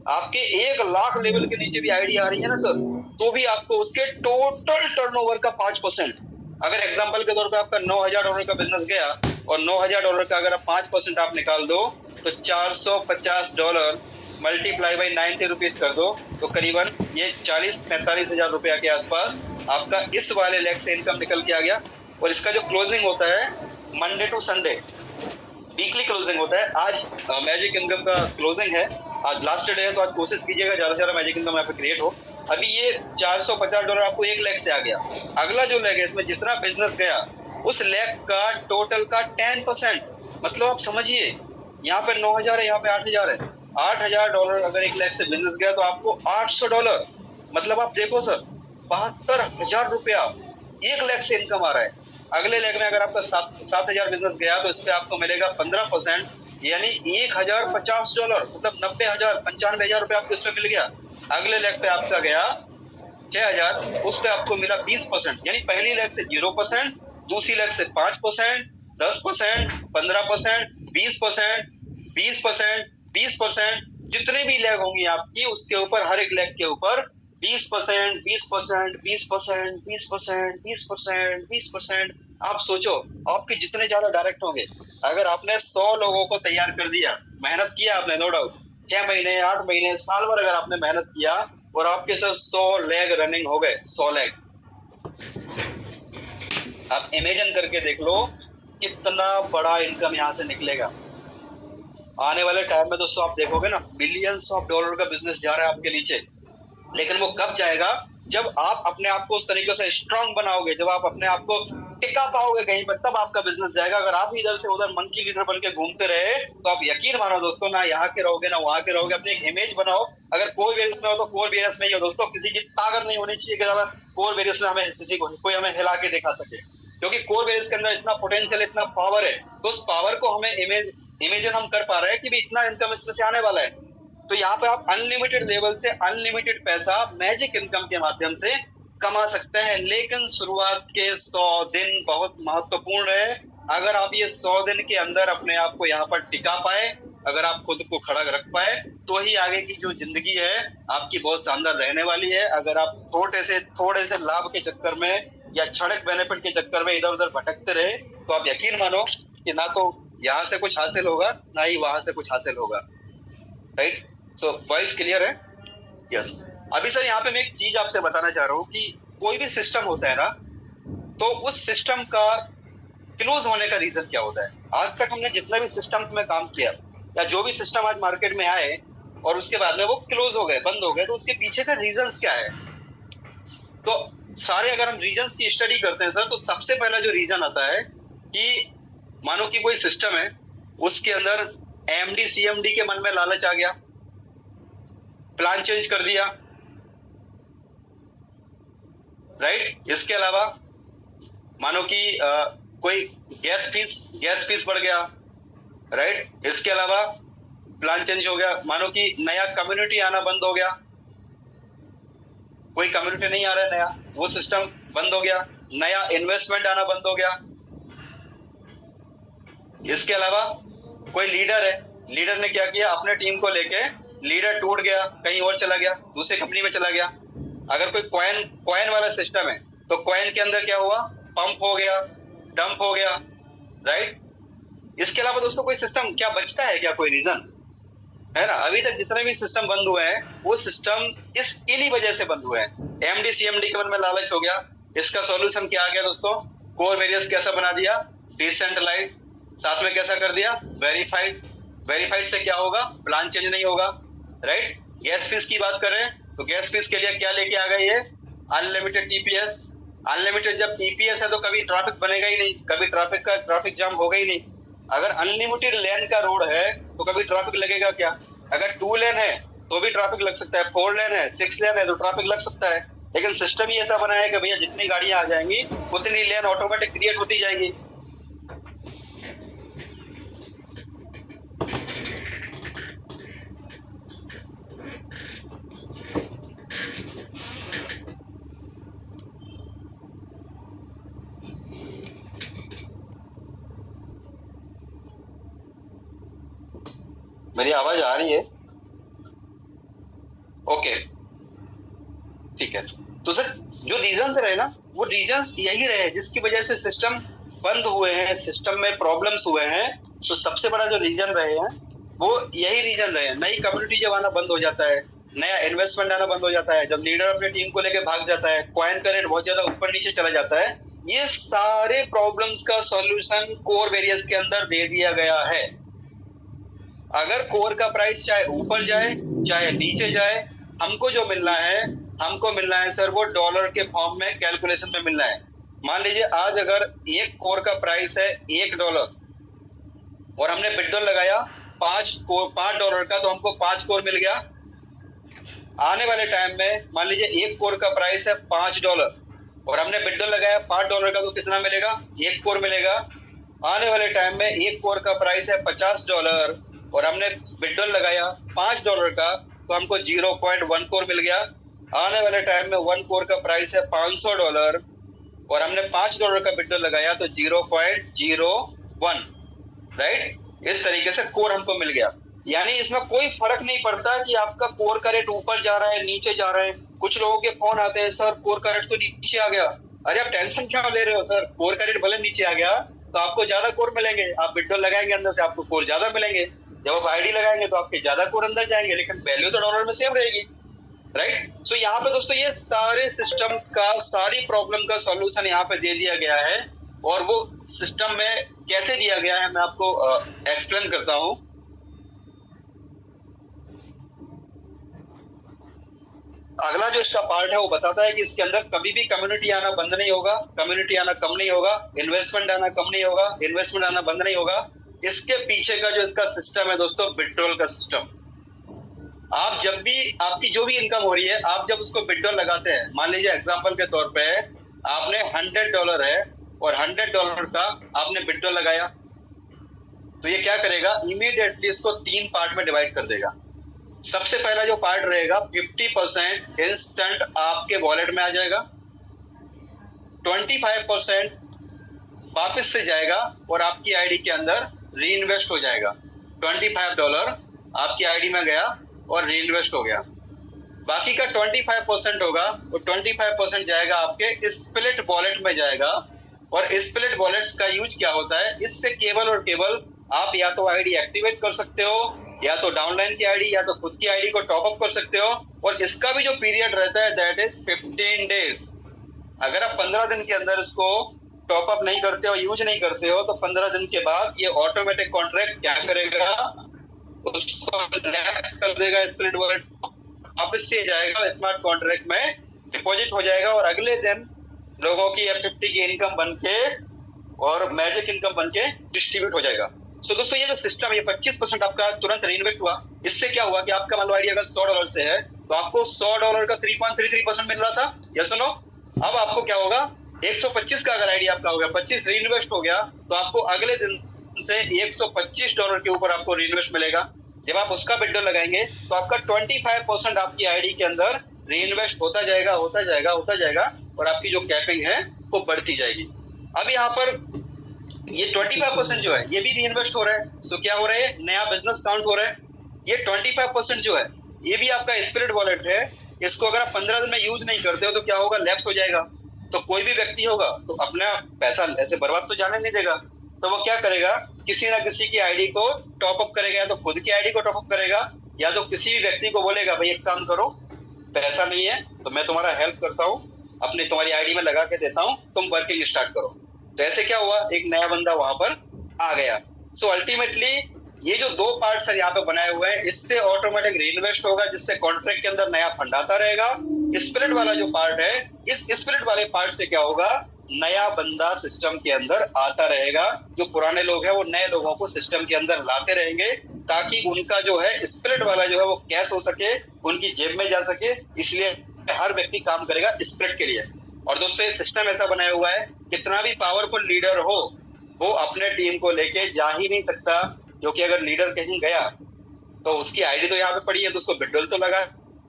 आपके 1,00,000 लेवल के नीचे भी आईडी आ रही है ना सर, तो भी आपको उसके टोटल टर्नओवर का 5%। अगर एग्जांपल के तौर पे आपका $9,000 का बिजनेस गया और $9,000 का अगर आप 5% आप निकाल दो तो $450 मल्टीप्लाई बाई 90 रुपीज कर दो, तो करीबन ये 40-45 हजार रुपया के आसपास आपका इस वाले लेग से इनकम निकल के आ गया। और इसका जो क्लोजिंग होता है Monday to Sunday, weekly closing होता है। आज मैजिक इनकम का क्लोजिंग है, आज लास्ट डे है, तो आज कोशिश कीजिएगा ज्यादा से ज्यादा मैजिक इनकम यहाँ पे क्रिएट हो। अभी ये $450 आपको एक लेग से आ गया। अगला जो लेग है इसमें जितना बिजनेस गया उस लेग का टोटल का 10%, मतलब आप समझिए यहाँ पे 9,000 है, यहाँ पे 8,000 है। $8,000 अगर एक लेग से बिजनेस गया तो आपको $800, मतलब आप देखो सर 72,000 रुपया एक लेग से इनकम आ रहा है। अगले लेग में अगर आपका 7,000 बिजनेस गया तो इस पे आपको मिलेगा 15%, यानी $1,050, मतलब 90,000 95,000 रुपये आपको इसमें मिल गया। अगले लेग पे आपका गया 6,000, उस पे आपको मिला 20%, यानी पहली लेग से 0%, दूसरी लेग से 5%, 10%, 15%, 20%, 20%, 20%, जितने भी लेग होंगी आपकी उसके ऊपर हर एक लेग के ऊपर 20%, 20%, 20%, 20%, 20%, 20%। आप सोचो आपके जितने ज्यादा डायरेक्ट होंगे, अगर आपने 100 लोगों को तैयार कर दिया, मेहनत किया आपने, नो डाउट 6 महीने 8 महीने साल भर अगर आपने मेहनत किया और आपके साथ 100 लेग रनिंग हो गए, 100 लेग, आप इमेजिन करके देख लो कितना बड़ा इनकम यहाँ से निकलेगा। आने वाले टाइम में दोस्तों आप देखोगे ना बिलियंस ऑफ डॉलर का बिजनेस जा रहा है आपके नीचे। लेकिन वो कब जाएगा? जब आप अपने आप को उस तरीके से स्ट्रांग बनाओगे, जब आप अपने आप को टिका पाओगे कहीं पर, तब आपका बिजनेस जाएगा। अगर आप इधर से उधर मंकी लीडर बन के घूमते रहे तो आप यकीन मानो दोस्तों, ना यहाँ के रहोगे ना वहां के रहोगे। अपनी एक इमेज बनाओ, अगर कोर वेरियस में हो तो कोर वेरियस में ही हो दोस्तों। किसी की ताकत नहीं होनी चाहिए कि ज्यादा कोर वेरियस में हमें किसी को कोई हमें हिला के दिखा सके, क्योंकि कोर वेरियस के अंदर इतना पोटेंशियल, इतना पावर है। तो उस पावर को हमें इमेजिन हम कर पा रहे हैं कि भी इतना इनकम इसमें से आने वाला है। तो यहाँ पे आप अनलिमिटेड लेवल से अनलिमिटेड पैसा मैजिक इनकम के माध्यम से कमा सकते हैं। लेकिन शुरुआत के 100 दिन बहुत महत्वपूर्ण है। अगर आप ये 100 दिन के अंदर अपने आप को यहाँ पर टिका पाए, अगर आप खुद को खड़ा रख पाए, तो ही आगे की जो जिंदगी है आपकी बहुत शानदार रहने वाली है। अगर आप थोड़े से लाभ के चक्कर में या क्षणिक बेनिफिट के चक्कर में इधर उधर भटकते रहे, तो आप यकीन मानो कि ना तो यहाँ से कुछ हासिल होगा ना ही वहां से कुछ हासिल होगा, राइट। सो वॉइस क्लियर है? यस। अभी सर यहाँ पे मैं एक चीज आपसे बताना चाह रहा हूँ कि कोई भी सिस्टम होता है ना, तो उस सिस्टम का क्लोज होने का रीजन क्या होता है? आज तक हमने जितने भी सिस्टम्स में काम किया या जो भी सिस्टम आज मार्केट में आए और उसके बाद में वो क्लोज हो गए, बंद हो गए, तो उसके पीछे का रीजंस क्या है? तो सारे अगर हम रीजंस की स्टडी करते हैं सर, तो सबसे पहला जो रीजन आता है कि मानो कि कोई सिस्टम है, उसके अंदर एमडी सीएमडी के मन में लालच आ गया, प्लान चेंज कर दिया, राइट। इसके अलावा मानो कि कोई गैस फीस बढ़ गया, राइट। इसके अलावा प्लान चेंज हो गया, मानो कि नया कम्युनिटी आना बंद हो गया, कोई कम्युनिटी नहीं आ रहा है नया, वो सिस्टम बंद हो गया, नया इन्वेस्टमेंट आना बंद हो गया। इसके अलावा कोई लीडर है, लीडर ने क्या किया, अपने टीम को लेके लीडर टूट गया, कहीं और चला गया, दूसरी कंपनी में चला गया। अगर कोई कॉइन वाला सिस्टम है तो कॉइन के अंदर क्या हुआ, पंप हो गया, डंप हो गया, राइट। इसके अलावा दोस्तों कोई सिस्टम क्या बचता है क्या, कोई रीजन है ना? अभी तक जितने भी सिस्टम बंद हुए हैं वो सिस्टम इन्हीं वजह से बंद हुए हैं। एमडी सीएमडी के मन में लालच हो गया। इसका सॉल्यूशन क्या आ गया दोस्तों? कोर वेरियस कैसा बना दिया, डिसेंट्रलाइज, साथ में कैसा कर दिया, वेरीफाइड। वेरीफाइड से क्या होगा, प्लान चेंज नहीं होगा, राइट। गैस फीस की बात करें तो गैस फीस के लिए क्या लेके आ गई है, अनलिमिटेड टीपीएस। अनलिमिटेड जब टीपीएस है तो कभी ट्रैफिक बनेगा ही नहीं, कभी ट्रैफिक जाम होगा ही नहीं। अगर अनलिमिटेड लेन का रोड है तो कभी ट्रैफिक लगेगा क्या? अगर 2 लेन है तो भी ट्रैफिक लग सकता है, 4 लेन है, 6 लेन है तो ट्रैफिक लग सकता है। लेकिन सिस्टम ही ऐसा बना है कि भैया जितनी गाड़ियां आ जाएंगी उतनी लेन ऑटोमेटिक क्रिएट होती जाएगी। मेरी आवाज आ रही है? ओके, ठीक है। तो सर जो रीजंस रहे ना, वो रीजंस यही रहे जिसकी वजह से सिस्टम बंद हुए हैं, सिस्टम में प्रॉब्लम्स हुए हैं। तो सबसे बड़ा जो रीजन रहे हैं वो यही रीजन रहे हैं। नई कम्युनिटी जब आना बंद हो जाता है, नया इन्वेस्टमेंट आना बंद हो जाता है, जब लीडर अपने टीम को लेकर भाग जाता है, कॉइन का रेट बहुत ज्यादा ऊपर नीचे चला जाता है, ये सारे प्रॉब्लम्स का सॉल्यूशन कोर वेरियस के अंदर दे दिया गया है। अगर कोर का प्राइस चाहे ऊपर जाए चाहे नीचे जाए, हमको जो मिलना है सर वो डॉलर के फॉर्म में कैलकुलेशन में मिलना है। मान लीजिए आज अगर एक कोर का प्राइस है $1 और हमने बिडल लगाया $5 का, तो हमको 5 कोर मिल गया। आने वाले टाइम में मान लीजिए एक कोर का प्राइस है $5 और हमने बिडल लगाया $5 का, तो कितना मिलेगा, 1 कोर मिलेगा। आने वाले टाइम में एक कोर का प्राइस है $50 और हमने बिडल लगाया $5 का, तो हमको 0.1 कोर मिल गया। आने वाले टाइम में 1 कोर का प्राइस है $500 और हमने $5 का बिडल लगाया तो 0.01, राइट। इस तरीके से कोर हमको मिल गया। यानी इसमें कोई फर्क नहीं पड़ता कि आपका कोर का रेट ऊपर जा रहा है नीचे जा रहा है। कुछ लोगों के फोन आते हैं, सर कोर का रेट तो नीचे आ गया। अरे आप टेंशन क्यों ले रहे हो सर, कोर का रेट भले नीचे आ गया तो आपको ज्यादा कोर मिलेंगे। आप बिडल लगाएंगे अंदर से आपको कोर ज्यादा मिलेंगे, जब आप आईडी लगाएंगे तो आपके ज्यादा कोर अंदर जाएंगे, लेकिन वैल्यू तो डॉलर में सेम रहेगी, राइट। सो यहाँ पे दोस्तों ये सारे सिस्टम्स का, सारी प्रॉब्लम का सॉल्यूशन यहाँ पे दे दिया गया है। और वो सिस्टम में कैसे दिया गया है मैं आपको एक्सप्लेन करता हूँ। अगला जो इसका पार्ट है वो बताता है कि इसके अंदर कभी भी कम्युनिटी आना बंद नहीं होगा, कम्युनिटी आना कम नहीं होगा, इन्वेस्टमेंट आना कम नहीं होगा, इन्वेस्टमेंट आना बंद नहीं होगा। इसके पीछे का जो इसका सिस्टम है दोस्तों, विड्रॉल का सिस्टम। आप जब भी, आपकी जो भी इनकम हो रही है, आप जब उसको विड्रॉल लगाते हैं, मान लीजिए एग्जांपल के तौर पे आपने $100 है और $100 का आपने विड्रॉल लगाया, तो ये क्या करेगा, इमीडिएटली इसको 3 पार्ट में डिवाइड कर देगा। सबसे पहला जो पार्ट रहेगा 50% इंस्टेंट आपके वॉलेट में आ जाएगा, 25% वापस से जाएगा और आपकी आईडी के अंदर री इन्वेस्ट हो जाएगा। $25 आपकी आईडी में गया और री इन्वेस्ट हो गया। बाकी का 25% होगा, वो 25% जाएगा आपके स्प्लिट वॉलेट में जाएगा। और स्प्लिट वॉलेट्स का यूज क्या होता है, इससे केवल और केवल आप या तो आईडी एक्टिवेट कर सकते हो, या तो डाउनलाइन की आईडी या तो खुद की आईडी को टॉप अप कर सकते हो। और इसका भी जो पीरियड रहता है दैट इज 15 डेज। अगर आप 15 दिन के अंदर इसको टॉप अप नहीं करते हो, यूज नहीं करते हो, तो 15 दिन के बाद ये ऑटोमेटिक कॉन्ट्रैक्ट क्या करेगा, उसको लैप्स कर देगा स्प्लिट वॉलेट, वापस से जाएगा स्मार्ट कॉन्ट्रैक्ट में डिपॉजिट हो जाएगा और अगले दिन लोगों की F50 की इनकम बनके और मैजिक इनकम बनके डिस्ट्रीब्यूट हो जाएगा। सो दोस्तों ये जो सिस्टम है, ये 25% आपका तुरंत रीइन्वेस्ट हुआ। इससे क्या हुआ कि आपका मान लो आईडी अगर $100 से है तो आपको $100 का 3.33% मिल रहा था, यस और नो। अब आपको क्या होगा, 125 का अगर आईडी आपका हो गया, 25 रीइन्वेस्ट हो गया, तो आपको अगले दिन से $125 के ऊपर आपको रीइन्वेस्ट मिलेगा। जब आप उसका विड्रॉ लगाएंगे तो आपका 25% आपकी आईडी के अंदर रीइन्वेस्ट होता जाएगा होता जाएगा होता जाएगा और आपकी जो कैपिंग है वो बढ़ती जाएगी। अब यहाँ पर ये 25% जो है ये भी रीइन्वेस्ट हो रहा है। तो क्या हो रहा है, नया बिजनेस काउंट हो रहा है। ये 25% जो है ये भी आपका स्पिरिट वॉलेट है। इसको अगर आप 15 दिन में यूज नहीं करते हो तो क्या होगा, लैप्स हो जाएगा। तो कोई भी व्यक्ति होगा तो अपना पैसा ऐसे बर्बाद तो जाने नहीं देगा, तो वो क्या करेगा, किसी ना किसी की आईडी को टॉप अप करेगा, या तो खुद की आईडी को टॉप अप करेगा, या तो किसी भी व्यक्ति को बोलेगा भाई एक काम करो, पैसा नहीं है तो मैं तुम्हारा हेल्प करता हूँ, अपनी तुम्हारी आईडी में लगा के देता हूँ, तुम वर्किंग स्टार्ट करो। तो ऐसे क्या हुआ, एक नया बंदा वहां पर आ गया। सो अल्टीमेटली ये जो दो पार्ट्स है यहाँ पे बनाए हुए हैं, इससे ऑटोमेटिक रीइन्वेस्ट होगा, जिससे कॉन्ट्रैक्ट के अंदर नया फंड आता रहेगा। स्पिरिट वाला जो पार्ट है, इस स्पिरिट वाले पार्ट से क्या होगा, नया बंदा सिस्टम के अंदर आता रहेगा। जो पुराने लोग हैं वो नए लोगों को सिस्टम के अंदर लाते रहेंगे, ताकि उनका जो है स्पिरिट वाला जो है वो कैश हो सके, उनकी जेब में जा सके। इसलिए हर व्यक्ति काम करेगा स्पिरिट के लिए। और दोस्तों ये सिस्टम ऐसा बनाया हुआ है, कितना भी पावरफुल लीडर हो वो अपने टीम को लेके जा ही नहीं सकता, क्योंकि अगर लीडर कहीं गया तो उसकी आईडी तो यहाँ पे पड़ी है, तो उसको बिडल तो लगा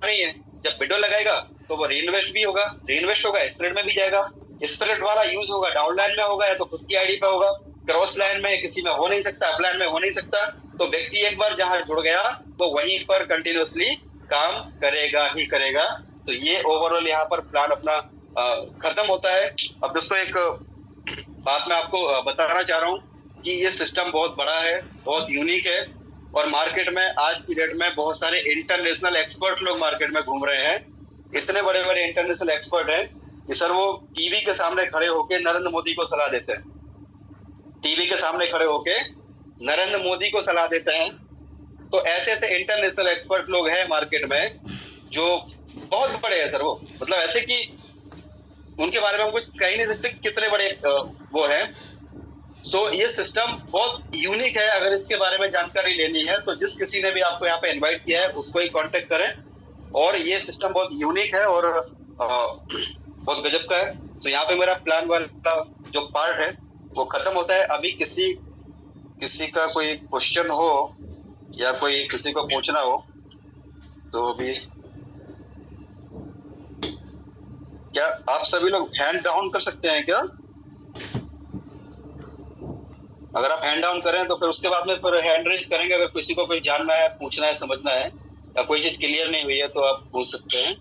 नहीं है। जब बिडल लगाएगा तो वो रीइन्वेस्ट भी होगा, रीइन्वेस्ट होगा स्प्रेड में भी जाएगा। स्प्रेड वाला यूज होगा डाउन लाइन में होगा, या तो खुद की आईडी पे होगा, क्रॉस लाइन में किसी में हो नहीं सकता, अप लाइन में हो नहीं सकता। तो व्यक्ति एक बार जहां जुड़ गया वो वहीं पर कंटिन्यूअसली काम करेगा ही करेगा। तो ये ओवरऑल यहाँ पर प्लान अपना खत्म होता है। अब दोस्तों एक बात मैं आपको बताना चाह रहा हूँ कि ये सिस्टम बहुत बड़ा है, बहुत यूनिक है, और मार्केट में आज की डेट में बहुत सारे इंटरनेशनल एक्सपर्ट लोग मार्केट में घूम रहे हैं। इतने बड़े बड़े इंटरनेशनल एक्सपर्ट हैं कि सर वो टीवी के सामने खड़े होके नरेंद्र मोदी को सलाह देते हैं, टीवी के सामने खड़े होके नरेंद्र मोदी को सलाह देते हैं। तो ऐसे ऐसे इंटरनेशनल एक्सपर्ट लोग हैं मार्केट में जो बहुत बड़े हैं सर, वो मतलब ऐसे कि उनके बारे में हम कुछ कह ही नहीं सकते कितने बड़े वो हैं। सो ये सिस्टम बहुत यूनिक है। अगर इसके बारे में जानकारी लेनी है तो जिस किसी ने भी आपको यहाँ पे इनवाइट किया है उसको ही कांटेक्ट करें। और ये सिस्टम बहुत यूनिक है और बहुत गजब का है। तो यहाँ पे मेरा प्लान वाला जो पार्ट है वो खत्म होता है। अभी किसी का कोई क्वेश्चन हो या कोई किसी को पूछना हो तो अभी क्या आप सभी लोग हैंड डाउन कर सकते हैं क्या? अगर आप हैंड डाउन करें तो फिर उसके बाद में फिर हैंड रेज करेंगे। अगर किसी को कोई जानना है, पूछना है, समझना है, या कोई चीज क्लियर नहीं हुई है तो आप पूछ सकते हैं।